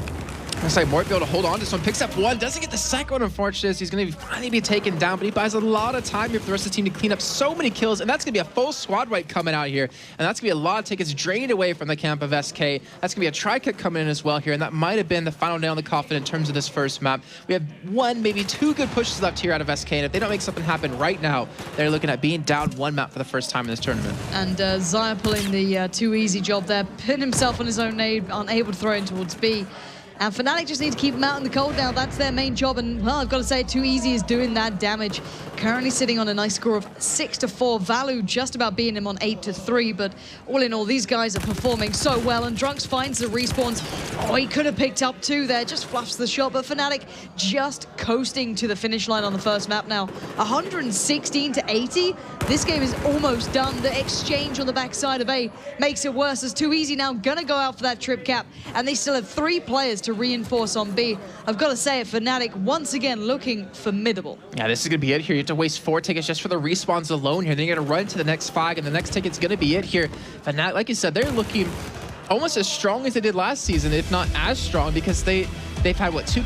Looks like Mort be able to hold on to this one, picks up one, doesn't get the second one, unfortunately. He's going to finally be taken down, but he buys a lot of time here for the rest of the team to clean up so many kills, and that's going to be a full squad wipe coming out here, and that's going to be a lot of tickets drained away from the camp of SK. That's going to be a tri-kick coming in as well here, and that might have been the final nail in the coffin in terms of this first map. We have 1, maybe 2 good pushes left here out of SK, and if they don't make something happen right now, they're looking at being down 1 map for the first time in this tournament. And Zaya pulling the too easy job there, putting himself on his own nade, unable to throw in towards B. And Fnatic just need to keep him out in the cold now. That's their main job. And, well, I've got to say, Too Easy is doing that damage. Currently sitting on a nice score of 6-4. Valu just about beating him on 8-3. But all in all, these guys are performing so well. And Drunks finds the respawns. Oh, he could have picked up 2 there. Just fluffs the shot. But Fnatic just coasting to the finish line on the first map now. 116-80. This game is almost done. The exchange on the backside of A makes it worse. As Too Easy now going to go out for that trip cap. And they still have 3 players to reinforce on B. I've got to say it, Fnatic once again looking formidable. Yeah, this is going to be it here. You have to waste 4 tickets just for the respawns alone here. Then you're going to run to the next flag, and the next ticket's going to be it here. Fnatic, like you said, they're looking almost as strong as they did last season, if not as strong, because they've had, what, 2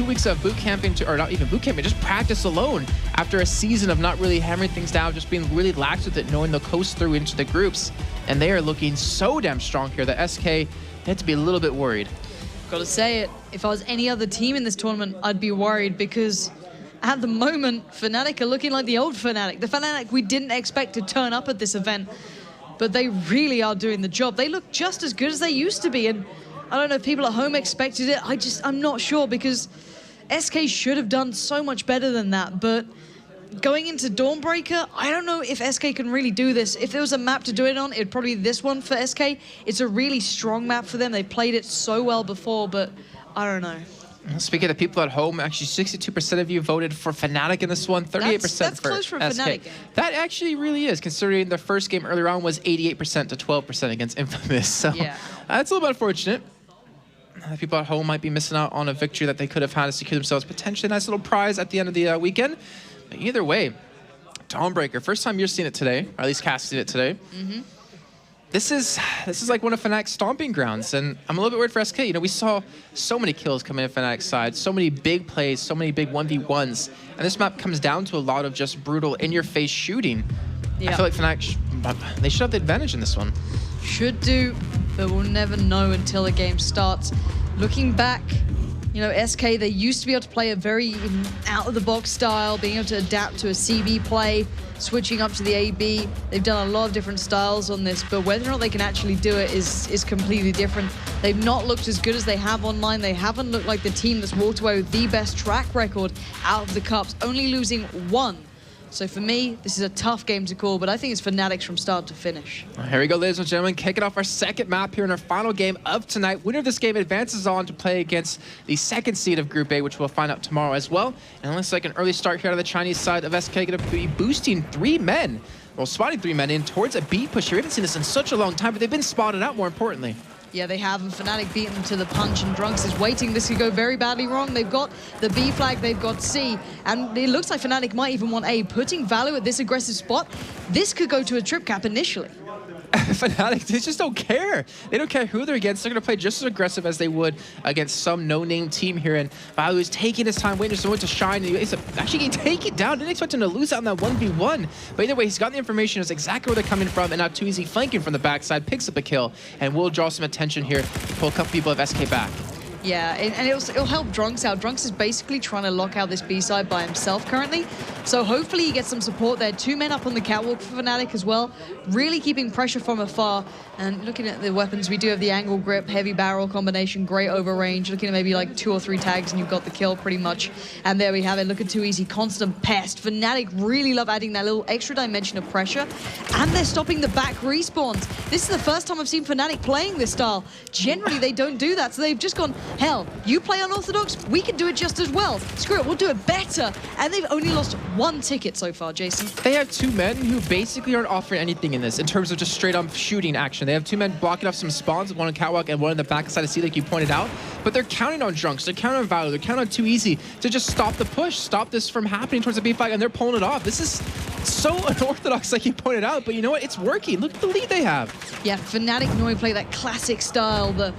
weeks of boot camping, or not even boot camping, just practice alone after a season of not really hammering things down, just being really lax with it, knowing they'll coast through into the groups. And they are looking so damn strong here that SK had to be a little bit worried. Gotta say it, if I was any other team in this tournament, I'd be worried because at the moment, Fnatic are looking like the old Fnatic. The Fnatic we didn't expect to turn up at this event, but they really are doing the job. They look just as good as they used to be, and I don't know if people at home expected it. I'm not sure because SK should have done so much better than that, but going into Dawnbreaker, I don't know if SK can really do this. If there was a map to do it on, it'd probably be this one for SK. It's a really strong map for them. They played it so well before, but I don't know. Speaking of the people at home, actually 62% of you voted for Fnatic in this one, 38% That's for close for a SK. Fnatic game. That actually really is, considering the first game earlier on was 88% to 12% against Infamous. So Yeah. That's a little bit unfortunate. The people at home might be missing out on a victory that they could have had to secure themselves potentially a nice little prize at the end of the weekend. But either way, Dawnbreaker, first time you're seeing it today, or at least casting it today. This is like one of Fnatic's stomping grounds, and I'm a little bit worried for SK. You know, we saw so many kills coming in Fnatic's side, so many big plays, so many big 1v1s, and this map comes down to a lot of just brutal, in-your-face shooting. Yeah. I feel like Fnatic, they should have the advantage in this one. Should do, but we'll never know until the game starts. Looking back, you know, SK, they used to be able to play a very out-of-the-box style, being able to adapt to a CB play, switching up to the AB. They've done a lot of different styles on this, but whether or not they can actually do it is completely different. They've not looked as good as they have online. They haven't looked like the team that's walked away with the best track record out of the Cups, only losing 1. So for me, this is a tough game to call, but I think it's Fnatic's from start to finish. Here we go, ladies and gentlemen, kicking off our second map here in our final game of tonight. Winner of this game advances on to play against the second seed of Group A, which we'll find out tomorrow as well. And it looks like an early start here out of the Chinese side of SK, going to be boosting 3 men. Well, spotting 3 men in towards a B push here. We haven't seen this in such a long time, but they've been spotted out, more importantly. Yeah, they have, and Fnatic beaten them to the punch, and Drunks is waiting. This could go very badly wrong. They've got the B flag, they've got C, and it looks like Fnatic might even want A. Putting Value at this aggressive spot, this could go to a trip cap initially. Fnatic, they just don't care. They don't care who they're against. They're going to play just as aggressive as they would against some no-name team here. And Value is taking his time, waiting for someone to shine. And he's actually getting taken down. Didn't expect him to lose out in that 1v1. But either way, he's got the information, knows exactly where they're coming from. And now Too Easy flanking from the backside, picks up a kill, and will draw some attention here. Pull a couple people of SK back. Yeah, and it'll help Drunks out. Drunks is basically trying to lock out this B side by himself currently. So hopefully he gets some support there. 2 men up on the catwalk for Fnatic as well. Really keeping pressure from afar. And looking at the weapons, we do have the angle grip, heavy barrel combination, great over range. Looking at maybe like 2 or 3 tags and you've got the kill pretty much. And there we have it. Look at Too Easy, constant pest. Fnatic really love adding that little extra dimension of pressure. And they're stopping the back respawns. This is the first time I've seen Fnatic playing this style. Generally, they don't do that. So they've just gone, hell, you play unorthodox, we can do it just as well. Screw it, we'll do it better. And they've only lost 1 ticket so far, Jason. They have 2 men who basically aren't offering anything in this in terms of just straight up shooting action. They have 2 men blocking off some spawns, one on catwalk and one on the backside of C, like you pointed out. But they're counting on Drunks, they're counting on Valor, they're counting on Too Easy to just stop the push, stop this from happening towards the B flag, and they're pulling it off. This is so unorthodox, like you pointed out, but you know what? It's working. Look at the lead they have. Yeah, Fnatic normally play that classic style, the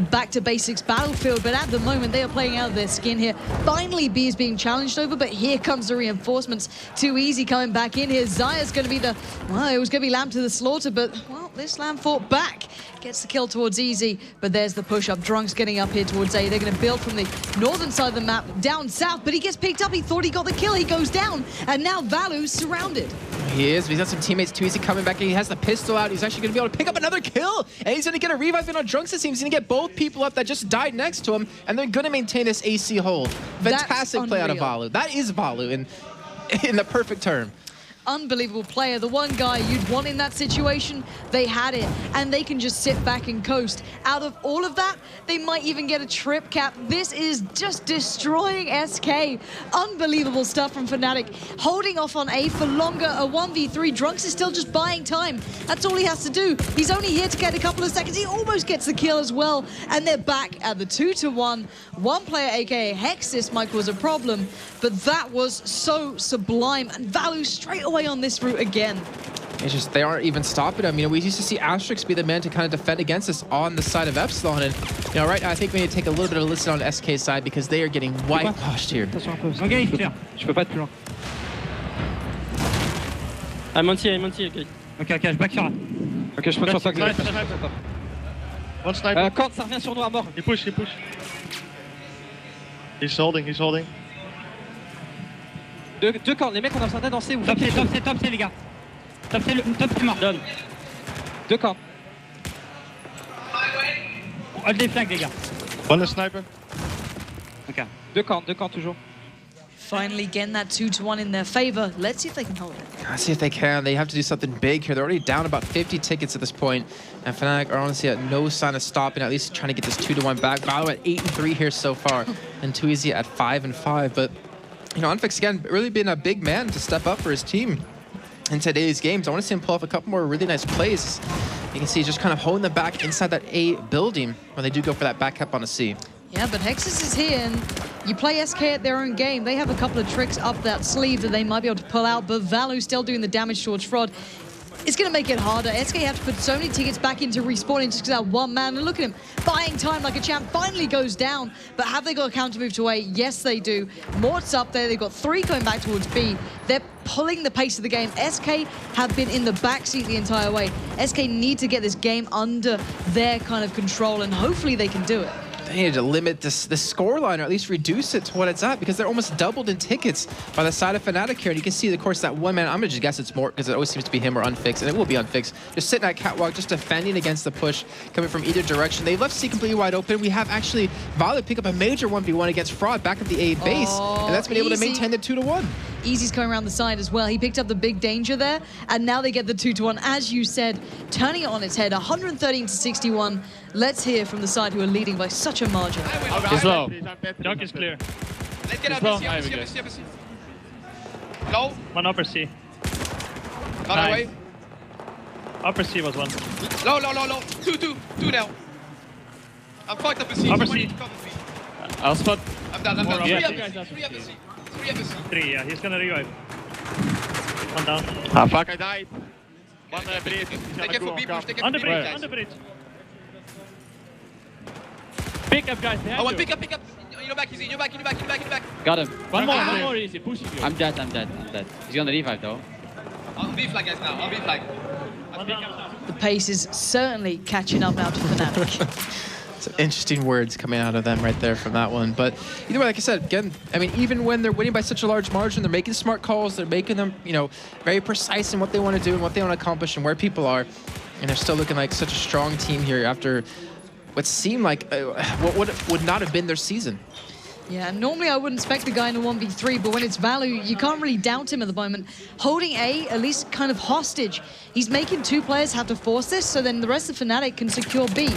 back to basics battlefield, but at the moment they are playing out of their skin here. Finally, B is being challenged over, but here comes the reinforcements. Too Easy coming back in here. Zaya's going to be the, well, it was going to be lamb to the slaughter, but, well, this lamb fought back. Gets the kill towards Easy, but there's the push-up. Drunks getting up here towards A. They're going to build from the northern side of the map down south, but he gets picked up. He thought he got the kill. He goes down, and now Valu's surrounded. He is. He's got some teammates. Too Easy coming back. He has the pistol out. He's actually going to be able to pick up another kill, and he's going to get a revive in on Drunks. It seems he's going to get both people up that just died next to him, and they're going to maintain this AC hold. Fantastic play out of Valu. That is Valu in the perfect term. Unbelievable player. The one guy you'd want in that situation, they had it, and they can just sit back and coast. Out of all of that, they might even get a trip cap. This is just destroying SK. Unbelievable stuff from Fnatic. Holding off on A for longer, a 1v3. Drunks is still just buying time. That's all he has to do. He's only here to get a couple of seconds. He almost gets the kill as well, and they're back at the 2-1. One player, aka Hexis, might cause a problem, but that was so sublime, and Value straight away on this route again. It's just they aren't even stopping him. We used to see Asterix be the man to kind of defend against us on the side of Epsilon, and right now I think we need to take a little bit of a listen on SK's side because they are getting whitewashed here. Engage, clear. Je peux pas être plus loin. I'm on C, okay. Ok, je back sur A. Ok, je prends sur ça. One sniper. Corde, ça revient sur nous à mort. He push. He's holding. Deux cordes, les mecs on a besoin d'aide en C. Top C les gars. Top c'est mort. Donne. 2 cordes. Hold des flanks les gars. One sniper. Ok. 2 cordes toujours. Finally getting that 2-1 in their favor. Let's see if they can hold it. Let's see if they can. They have to do something big here. They're already down about 50 tickets at this point, and Fnatic are honestly at no sign of stopping, at least trying to get this 2-1 back. Valor at 8-3 here so far, and Too Easy at 5-5. But Unfix again really been a big man to step up for his team in today's games. I want to see him pull off a couple more really nice plays. You can see just kind of holding them back inside that A building when they do go for that back cap on a C. Yeah, but Hexis is here, and you play SK at their own game. They have a couple of tricks up that sleeve that they might be able to pull out, but Valu still doing the damage towards Fraud. It's going to make it harder. SK have to put so many tickets back into respawning just because that one man. And look at him, buying time like a champ, finally goes down. But have they got a counter move to A? Yes, they do. Mort's up there. They've got 3 going back towards B. They're pulling the pace of the game. SK have been in the backseat the entire way. SK need to get this game under their kind of control, and hopefully they can do it. They need to limit the scoreline, or at least reduce it to what it's at, because they're almost doubled in tickets by the side of Fnatic here. And you can see, of course, that one man, I'm going to just guess it's Mort, because it always seems to be him or Unfixed, and it will be Unfixed. Just sitting at catwalk, just defending against the push coming from either direction. They left C completely wide open. We have actually Violet pick up a major 1v1 against Fraud back at the A base, and that's been able to maintain the 2-1. Easy's coming around the side as well. He picked up the big danger there, and now they get the 2-1. As you said, turning it on its head, 113-61. Let's hear from the side who are leading by such a margin. He's low. Dunk is clear. Let's get He's out low. of C. Low. One upper C. Run away. Upper C was one. Low. Two now. I'm fucked up a C. Upper Somebody C. cover me. I'll spot. I'm down. More Three upper up C. the C. Three up the C. Three up the C. 3, yeah, he's gonna revive. One down. Ah, fuck, I died. One bridge. Take it for B push. Take it for On the B bridge, push, on the guys. bridge. Pick up, guys, behind Oh, one you. pick up. In your back, he's in your back. Got him. One more easy, pushing you. I'm dead. He's gonna revive though. On B flag, guys, now. On B flag. One down. The pace is certainly catching up now to Fnatic. Some interesting words coming out of them right there from that one. But either way, like I said, again, I mean, even when they're winning by such a large margin, they're making smart calls. They're making them, you know, very precise in what they want to do and what they want to accomplish and where people are. And they're still looking like such a strong team here after what seemed like what would not have been their season. Yeah, normally I wouldn't expect the guy in a 1v3, but when it's Value, you can't really doubt him at the moment. Holding A, at least kind of hostage. He's making two players have to force this, so then the rest of Fnatic can secure B.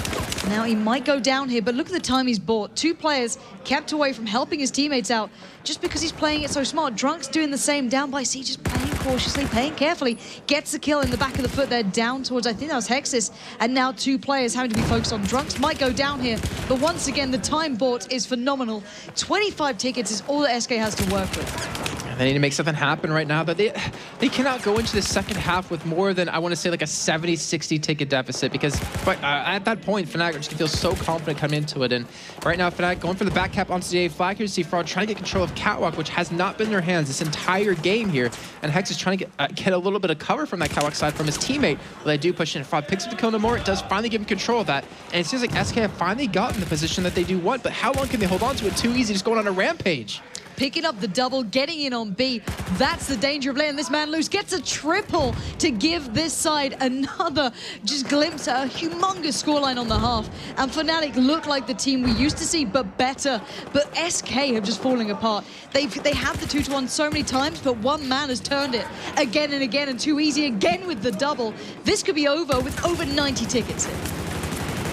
Now he might go down here, but look at the time he's bought. Two players kept away from helping his teammates out just because he's playing it so smart. Drunk's doing the same, down by C, just playing cautiously, playing carefully. Gets the kill in the back of the foot there, down towards, I think that was Hexus. And now two players having to be focused on Drunks. Might go down here, but once again, the time bought is phenomenal. 25 tickets is all that SK has to work with. They need to make something happen right now. But they cannot go into the second half with more than, I want to say, like a 70-60 ticket deficit, because at that point, Fnatic just feel so confident coming into it. And right now, Fnatic going for the back cap onto the A flag here to see Fraud trying to get control of Catwalk, which has not been in their hands this entire game here. And Hex is trying to get a little bit of cover from that Catwalk side from his teammate. Well, they do push in. Fraud picks up the kill no more. It does finally give him control of that. And it seems like SK have finally gotten the position that they do want. But how long can they hold on to it? Too easy, just going on a rampage. Picking up the double, getting in on B. That's the danger of letting this man loose. Gets a triple to give this side another just glimpse at a humongous scoreline on the half. And Fnatic look like the team we used to see, but better. But SK have just falling apart. They have the 2-1 so many times, but one man has turned it again and again, and too easy again with the double. This could be over with over 90 tickets in.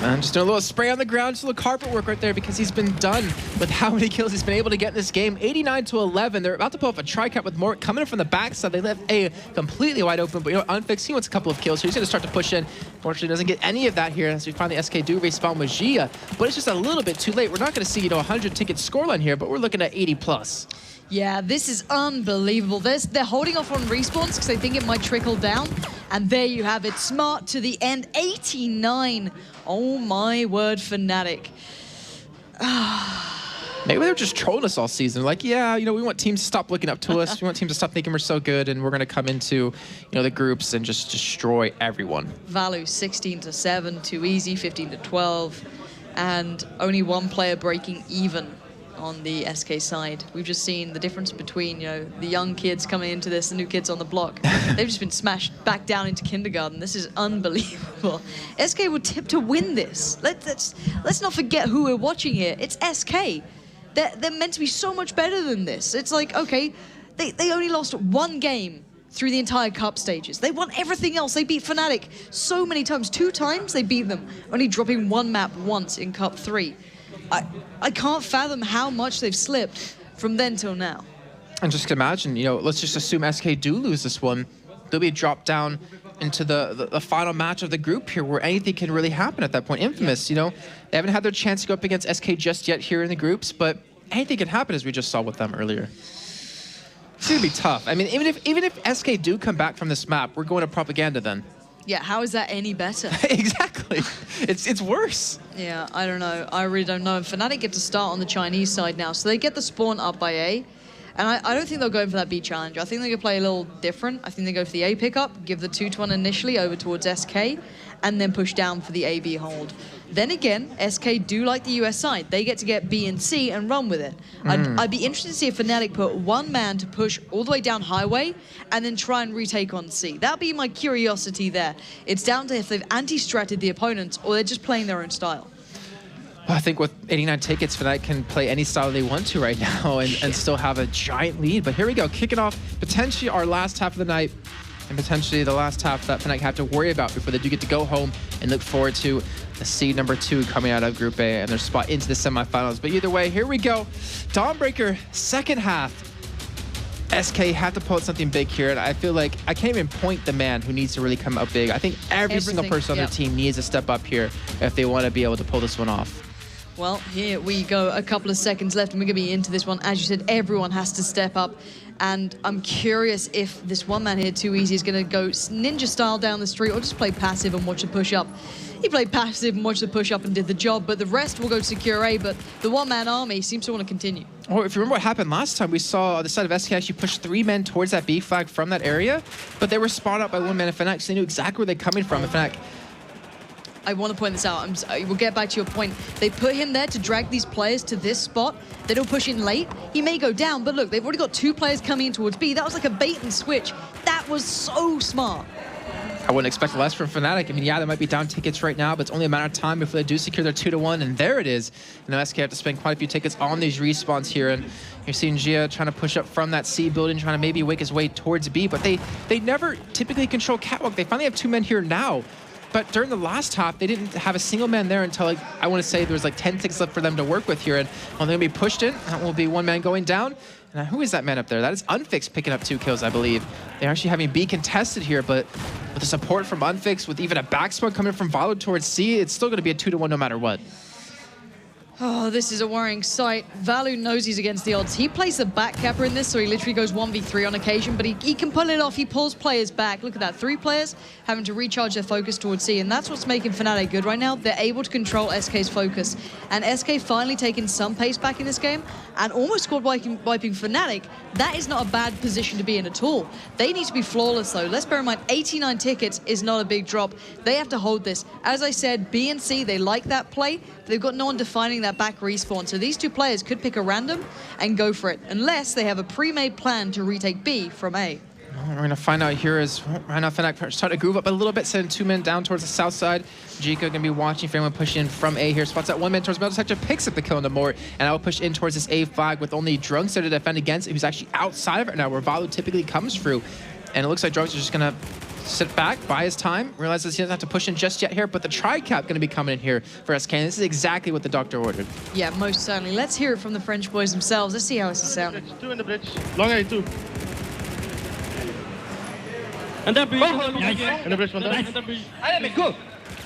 And just doing a little spray on the ground, just a little carpet work right there, because he's been done with how many kills he's been able to get in this game. 89-11. They're about to pull off a tri-cap with Mort coming in from the backside. They left A completely wide open, but you know, Unfix, he wants a couple of kills here. He's going to start to push in. Fortunately, doesn't get any of that here as we finally SK do respawn with Gia, but it's just a little bit too late. We're not going to see, you know, 100 ticket scoreline here, but we're looking at 80 plus. Yeah, this is unbelievable. They're holding off on respawns because they think it might trickle down. And there you have it. Smart to the end. 89. Oh my word, Fnatic. Maybe they're just trolling us all season. Like, yeah, you know, we want teams to stop looking up to us. We want teams to stop thinking we're so good, and we're going to come into, you know, the groups and just destroy everyone. Value 16-7, too easy, 15-12. And only one player breaking even on the SK side. We've just seen the difference between, you know, the young kids coming into this, the new kids on the block. They've just been smashed back down into kindergarten. This is unbelievable. SK were tipped to win this. Let's not forget who we're watching here. It's SK. They're meant to be so much better than this. It's like, okay, they only lost one game through the entire cup stages. They won everything else. They beat Fnatic so many times. 2 times they beat them, only dropping one map once in Cup 3. I can't fathom how much they've slipped from then till now. And just imagine, you know, let's just assume SK do lose this one. They'll be dropped down into the final match of the group here, where anything can really happen at that point. Infamous, you know, they haven't had their chance to go up against SK just yet here in the groups, but anything can happen, as we just saw with them earlier. It's gonna be tough. I mean, even if SK do come back from this map, we're going to Propaganda then. Yeah, how is that any better? Exactly. It's worse. Yeah, I don't know. I really don't know. Fnatic get to start on the Chinese side now, so they get the spawn up by A. And I don't think they'll go for that B challenge. I think they're going to play a little different. I think they go for the A pickup, give the 2-1 initially over towards SK, and then push down for the AB hold. Then again, SK do like the US side. They get to get B and C and run with it. I'd be interested to see if Fnatic put one man to push all the way down highway and then try and retake on C. That'd be my curiosity there. It's down to if they've anti-stratted the opponents or they're just playing their own style. Well, I think with 89 tickets, Fnatic can play any style they want to right now and still have a giant lead. But here we go, kicking off potentially our last half of the night, and potentially the last half that Fnatic have to worry about before they do get to go home and look forward to the seed number 2 coming out of Group A and their spot into the semifinals. But either way, here we go. Dawnbreaker, second half. SK have to pull out something big here, and I feel like I can't even point the man who needs to really come up big. I think every single person on their team needs to step up here if they want to be able to pull this one off. Well, here we go. A couple of seconds left, and we're going to be into this one. As you said, everyone has to step up. And I'm curious if this one man here, Too Easy, is going to go ninja style down the street or just play passive and watch the push up. He played passive and watched the push up and did the job, but the rest will go to secure A. But the one-man army seems to want to continue. Or if you remember what happened last time, we saw the side of SK actually push 3 men towards that B flag from that area, but they were spotted out by 1 man in Fnatic, so they knew exactly where they're coming from in Fnatic. I want to point this out. We'll get back to your point. They put him there to drag these players to this spot. They don't push in late. He may go down, but look, they've already got 2 players coming in towards B. That was like a bait and switch. That was so smart. I wouldn't expect less from Fnatic. I mean, yeah, they might be down tickets right now, but it's only a matter of time before they do secure their 2-1, and there it is. And now SK have to spend quite a few tickets on these respawns here, and you're seeing Gia trying to push up from that C building, trying to maybe wake his way towards B, but they never typically control Catwalk. They finally have 2 men here now. But during the last half, they didn't have a single man there until, like, I want to say there was like 10 tickets left for them to work with here. And when they're going to be pushed in, that will be 1 man going down. And who is that man up there? That is Unfix picking up 2 kills, I believe. They're actually having B contested here, but with the support from Unfix, with even a backsmoke coming from Valo towards C, it's still going to be a 2-1 no matter what. Oh, this is a worrying sight. Valu knows he's against the odds. He plays the back capper in this, so he literally goes 1v3 on occasion, but he can pull it off. He pulls players back. Look at that. 3 players having to recharge their focus towards C, and that's what's making Fnatic good right now. They're able to control SK's focus, and SK finally taking some pace back in this game and almost squad wiping Fnatic. That is not a bad position to be in at all. They need to be flawless, though. Let's bear in mind, 89 tickets is not a big drop. They have to hold this. As I said, B and C, they like that play. They've got no one defining that back respawn, so these 2 players could pick a random and go for it, unless they have a pre-made plan to retake B from A. We're going to find out here as right now Fnatic starting to groove up a little bit, sending 2 men down towards the south side. Jika going to be watching for anyone pushing in from A here. Spots that 1 man towards middle sector, picks up the kill on the Mort, and I will push in towards this A flag with only Drunks there to defend against it, who's actually outside of it now, where Valu typically comes through. And it looks like Drunks is just going to sit back, buy his time, realizes he doesn't have to push in just yet here, but the tri-cap going to be coming in here for SK, and this is exactly what the doctor ordered. Yeah, most certainly. Let's hear it from the French boys themselves. Let's see how this is sounding. 2 in the bridge. Long A, 2. And then In the bridge, 1 down. Allez, mais go!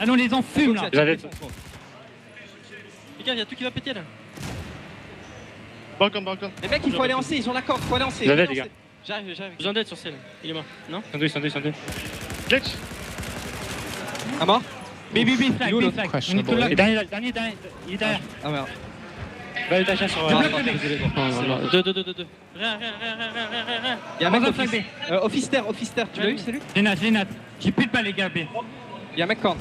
Allons, les enfume là! Les gars, il y a tout qui va péter là. Balcon, balcon. Les mecs, il faut aller en C, ils ont la corde, il faut aller en C. J'arrive, les gars. J'arrive. Besoin d'aide sur celle. Il est mort. Non? Glitch. À mort? B flag, B flag. Questionable. Il est derrière, il est derrière. Ah merde. Va aller tâcher sur... Deux. Rien. Il y a un mec Officer, tu l'as eu, c'est lui? Génat. J'ai plus de balles, les gars, B. Il y a un mec corne.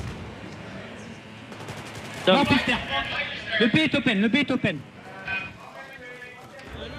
Officer. Le B est open.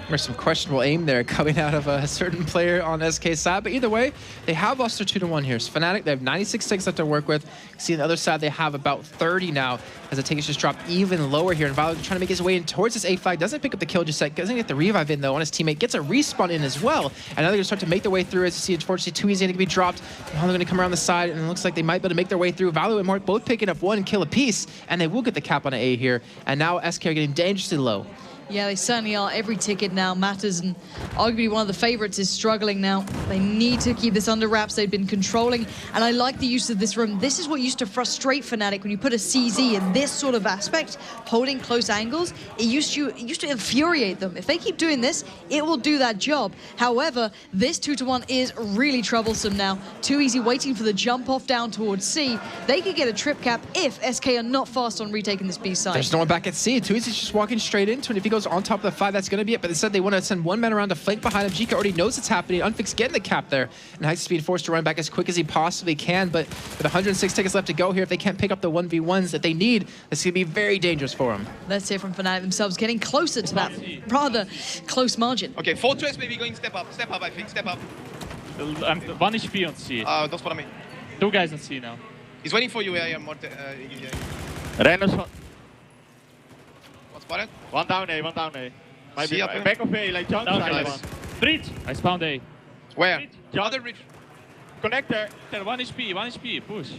There's some questionable aim there coming out of a certain player on SK's side, but either way, they have lost their 2-1 here. So Fnatic, they have 96 tickets left to work with. See on the other side, they have about 30 now, as the tickets just drop even lower here. And Valo trying to make his way in towards this A flag, doesn't pick up the kill just yet, doesn't get the revive in though on his teammate, gets a respawn in as well. And now they're gonna start to make their way through, as you see, unfortunately, Too Easy to be dropped. Now they're gonna come around the side, and it looks like they might be able to make their way through. Valo and Mort both picking up 1 kill apiece, and they will get the cap on an A here. And now SK are getting dangerously low. Yeah, they certainly are. Every ticket now matters, and arguably one of the favorites is struggling now. They need to keep this under wraps. They've been controlling, and I like the use of this room. This is what used to frustrate Fnatic when you put a CZ in this sort of aspect, holding close angles. It used to infuriate them. If they keep doing this, it will do that job. However, this 2-1 is really troublesome now. Too Easy waiting for the jump off down towards C. They could get a trip cap if SK are not fast on retaking this B side. There's no one back at C. Too Easy's just walking straight into it. If he goes on top of the 5, that's going to be it. But instead, they want to send 1 man around to flank behind him. Jika already knows it's happening. Unfix getting the cap there. And Heist is being forced to run back as quick as he possibly can. But with 106 tickets left to go here, if they can't pick up the 1v1s that they need, this is going to be very dangerous for them. Let's hear from Fnatic themselves, getting closer to that rather close margin. Okay, Fortress maybe going step up, I think, step up. One HP on C. Don't spot on me. 2 guys on C now. He's waiting for you, yeah, Reiners one spotted. One down A. Might See be up, back of A, like jump down side. one. Bridge. I spawned A. Where? Jump. Other bridge. Connector. 1 HP, push.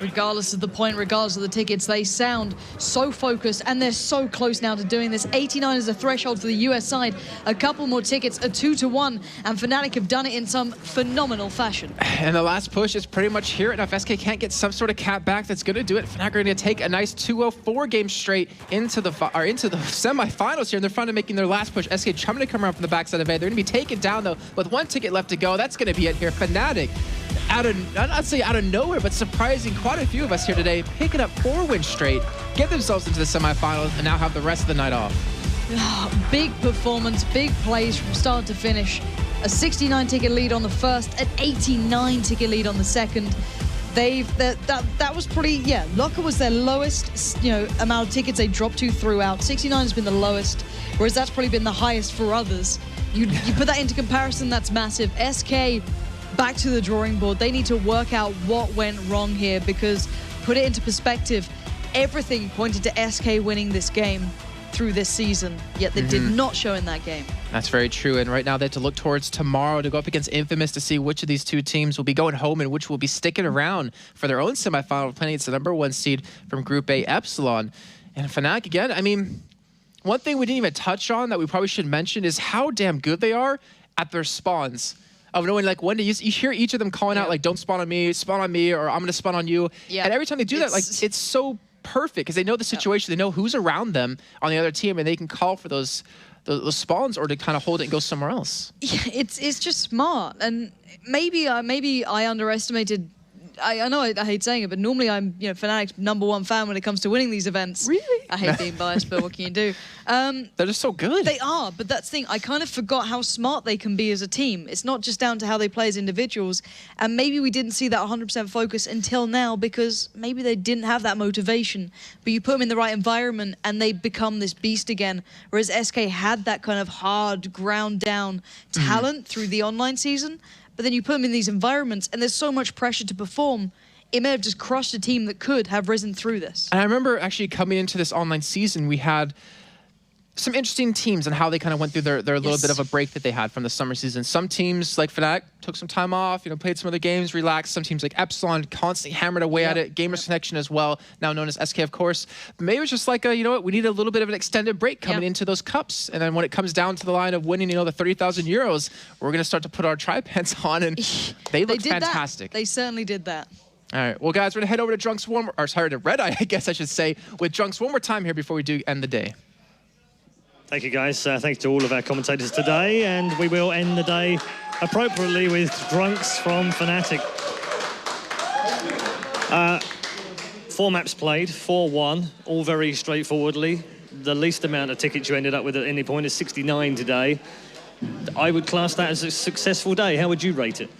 Regardless of the point, regardless of the tickets, they sound so focused, and they're so close now to doing this. 89 is the threshold for the US side. A couple more tickets, a 2-1, and Fnatic have done it in some phenomenal fashion. And the last push is pretty much here. And if SK can't get some sort of cap back that's going to do it, Fnatic are going to take a nice 2-0-4 game straight into the semifinals here. And they're finally making their last push. SK trying to come around from the backside of A. They're going to be taken down, though, with one ticket left to go. That's going to be it here. Fnatic, not say out of nowhere, but surprising quite a few of us here today, picking up 4 wins straight, get themselves into the semifinals, and now have the rest of the night off. Big performance, big plays from start to finish. A 69 ticket lead on the first, an 89 ticket lead on the second. That was pretty, yeah, Locker was their lowest, amount of tickets they dropped to throughout. 69 has been the lowest, whereas that's probably been the highest for others. You put that into comparison, that's massive. SK back to the drawing board. They need to work out what went wrong here, because put it into perspective, everything pointed to SK winning this game through this season, yet they did not show in that game. That's very true, and right now they have to look towards tomorrow to go up against Infamous to see which of these two teams will be going home and which will be sticking around for their own semifinal, playing against the #1 seed from Group A, Epsilon. And Fnatic, again, I mean, one thing we didn't even touch on that we probably should mention is how damn good they are at their spawns. Of knowing, like, when to use, you hear each of them calling out, like, don't spawn on me, or I'm going to spawn on you. Yeah. And every time they do that, like, it's so perfect because they know the situation, they know who's around them on the other team, and they can call for those spawns or to kind of hold it and go somewhere else. Yeah, it's just smart, and maybe I underestimated. I know I hate saying it, but normally I'm Fnatic's #1 fan when it comes to winning these events. Really? I hate being biased, but what can you do? They're just so good. They are, but that's the thing. I kind of forgot how smart they can be as a team. It's not just down to how they play as individuals, and maybe we didn't see that 100% focus until now because maybe they didn't have that motivation. But you put them in the right environment, and they become this beast again. Whereas SK had that kind of hard, ground down talent through the online season. But then you put them in these environments, and there's so much pressure to perform. It may have just crushed a team that could have risen through this. And I remember actually coming into this online season, we had some interesting teams and how they kind of went through their little bit of a break that they had from the summer season. Some teams like Fnatic took some time off, played some other games, relaxed. Some teams like Epsilon constantly hammered away at it. Gamers Connection as well, now known as SK, of course. But maybe it was just like, you know what, we need a little bit of an extended break coming into those cups. And then when it comes down to the line of winning, the 30,000 euros, we're going to start to put our tri-pants on, and they look fantastic. They certainly did that. All right, well, guys, we're going to head over to Drunks one more, or sorry, to Red Eye, I guess I should say, with Drunks one more time here before we do end the day. Thank you, guys. Thanks to all of our commentators today, and we will end the day appropriately with Drunks from Fnatic. 4 maps played, 4-1, all very straightforwardly. The least amount of tickets you ended up with at any point is 69 today. I would class that as a successful day. How would you rate it?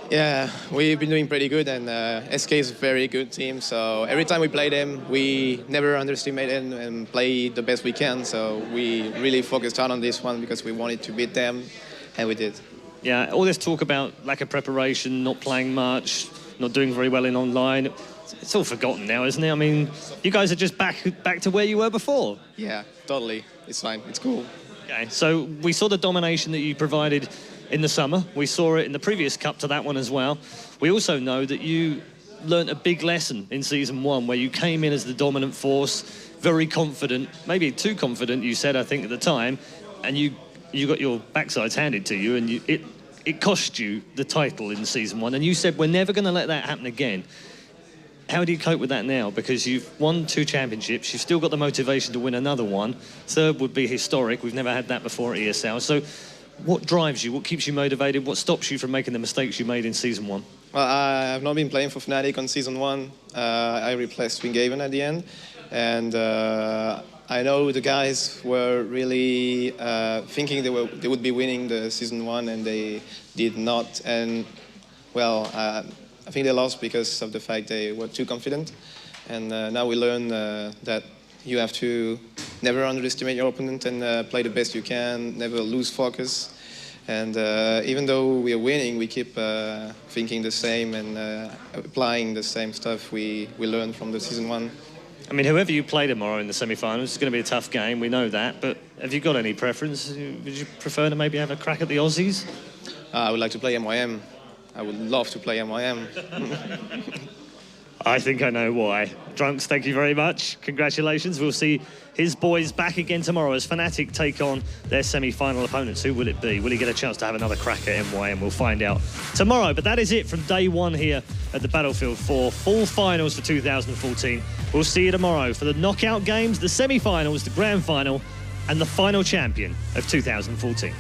Yeah, we've been doing pretty good, and SK is a very good team, so every time we play them, we never underestimate them and play the best we can, so we really focused hard on this one because we wanted to beat them, and we did. Yeah, all this talk about lack of preparation, not playing much, not doing very well in online, it's all forgotten now, isn't it? I mean, you guys are just back to where you were before. Yeah, totally. It's fine. It's cool. Okay, so we saw the domination that you provided in the summer. We saw it in the previous cup to that one as well. We also know that you learnt a big lesson in Season 1 where you came in as the dominant force, very confident, maybe too confident, you said, I think, at the time, and you got your backsides handed to you, and it cost you the title in Season 1, and you said, we're never going to let that happen again. How do you cope with that now? Because you've won 2 championships, you've still got the motivation to win another one. 3rd would be historic. We've never had that before at ESL. So what drives you? What keeps you motivated? What stops you from making the mistakes you made in Season 1? Well, I've not been playing for Fnatic on Season 1. I replaced Swingaven at the end. And I know the guys were really thinking they would be winning the Season 1, and they did not. And, well, I think they lost because of the fact they were too confident. And now we learn that you have to never underestimate your opponent and play the best you can, never lose focus. And even though we are winning, we keep thinking the same and applying the same stuff we learned from the Season 1. I mean, whoever you play tomorrow in the semi-finals, it's going to be a tough game, we know that, but have you got any preference? Would you prefer to maybe have a crack at the Aussies? I would like to play MYM. I would love to play MYM. I think I know why. Drunks, thank you very much. Congratulations. We'll see his boys back again tomorrow as Fnatic take on their semi-final opponents. Who will it be? Will he get a chance to have another crack at MY? And we'll find out tomorrow. But that is it from day one here at the Battlefield 4 full finals for 2014. We'll see you tomorrow for the knockout games, the semi-finals, the grand final, and the final champion of 2014.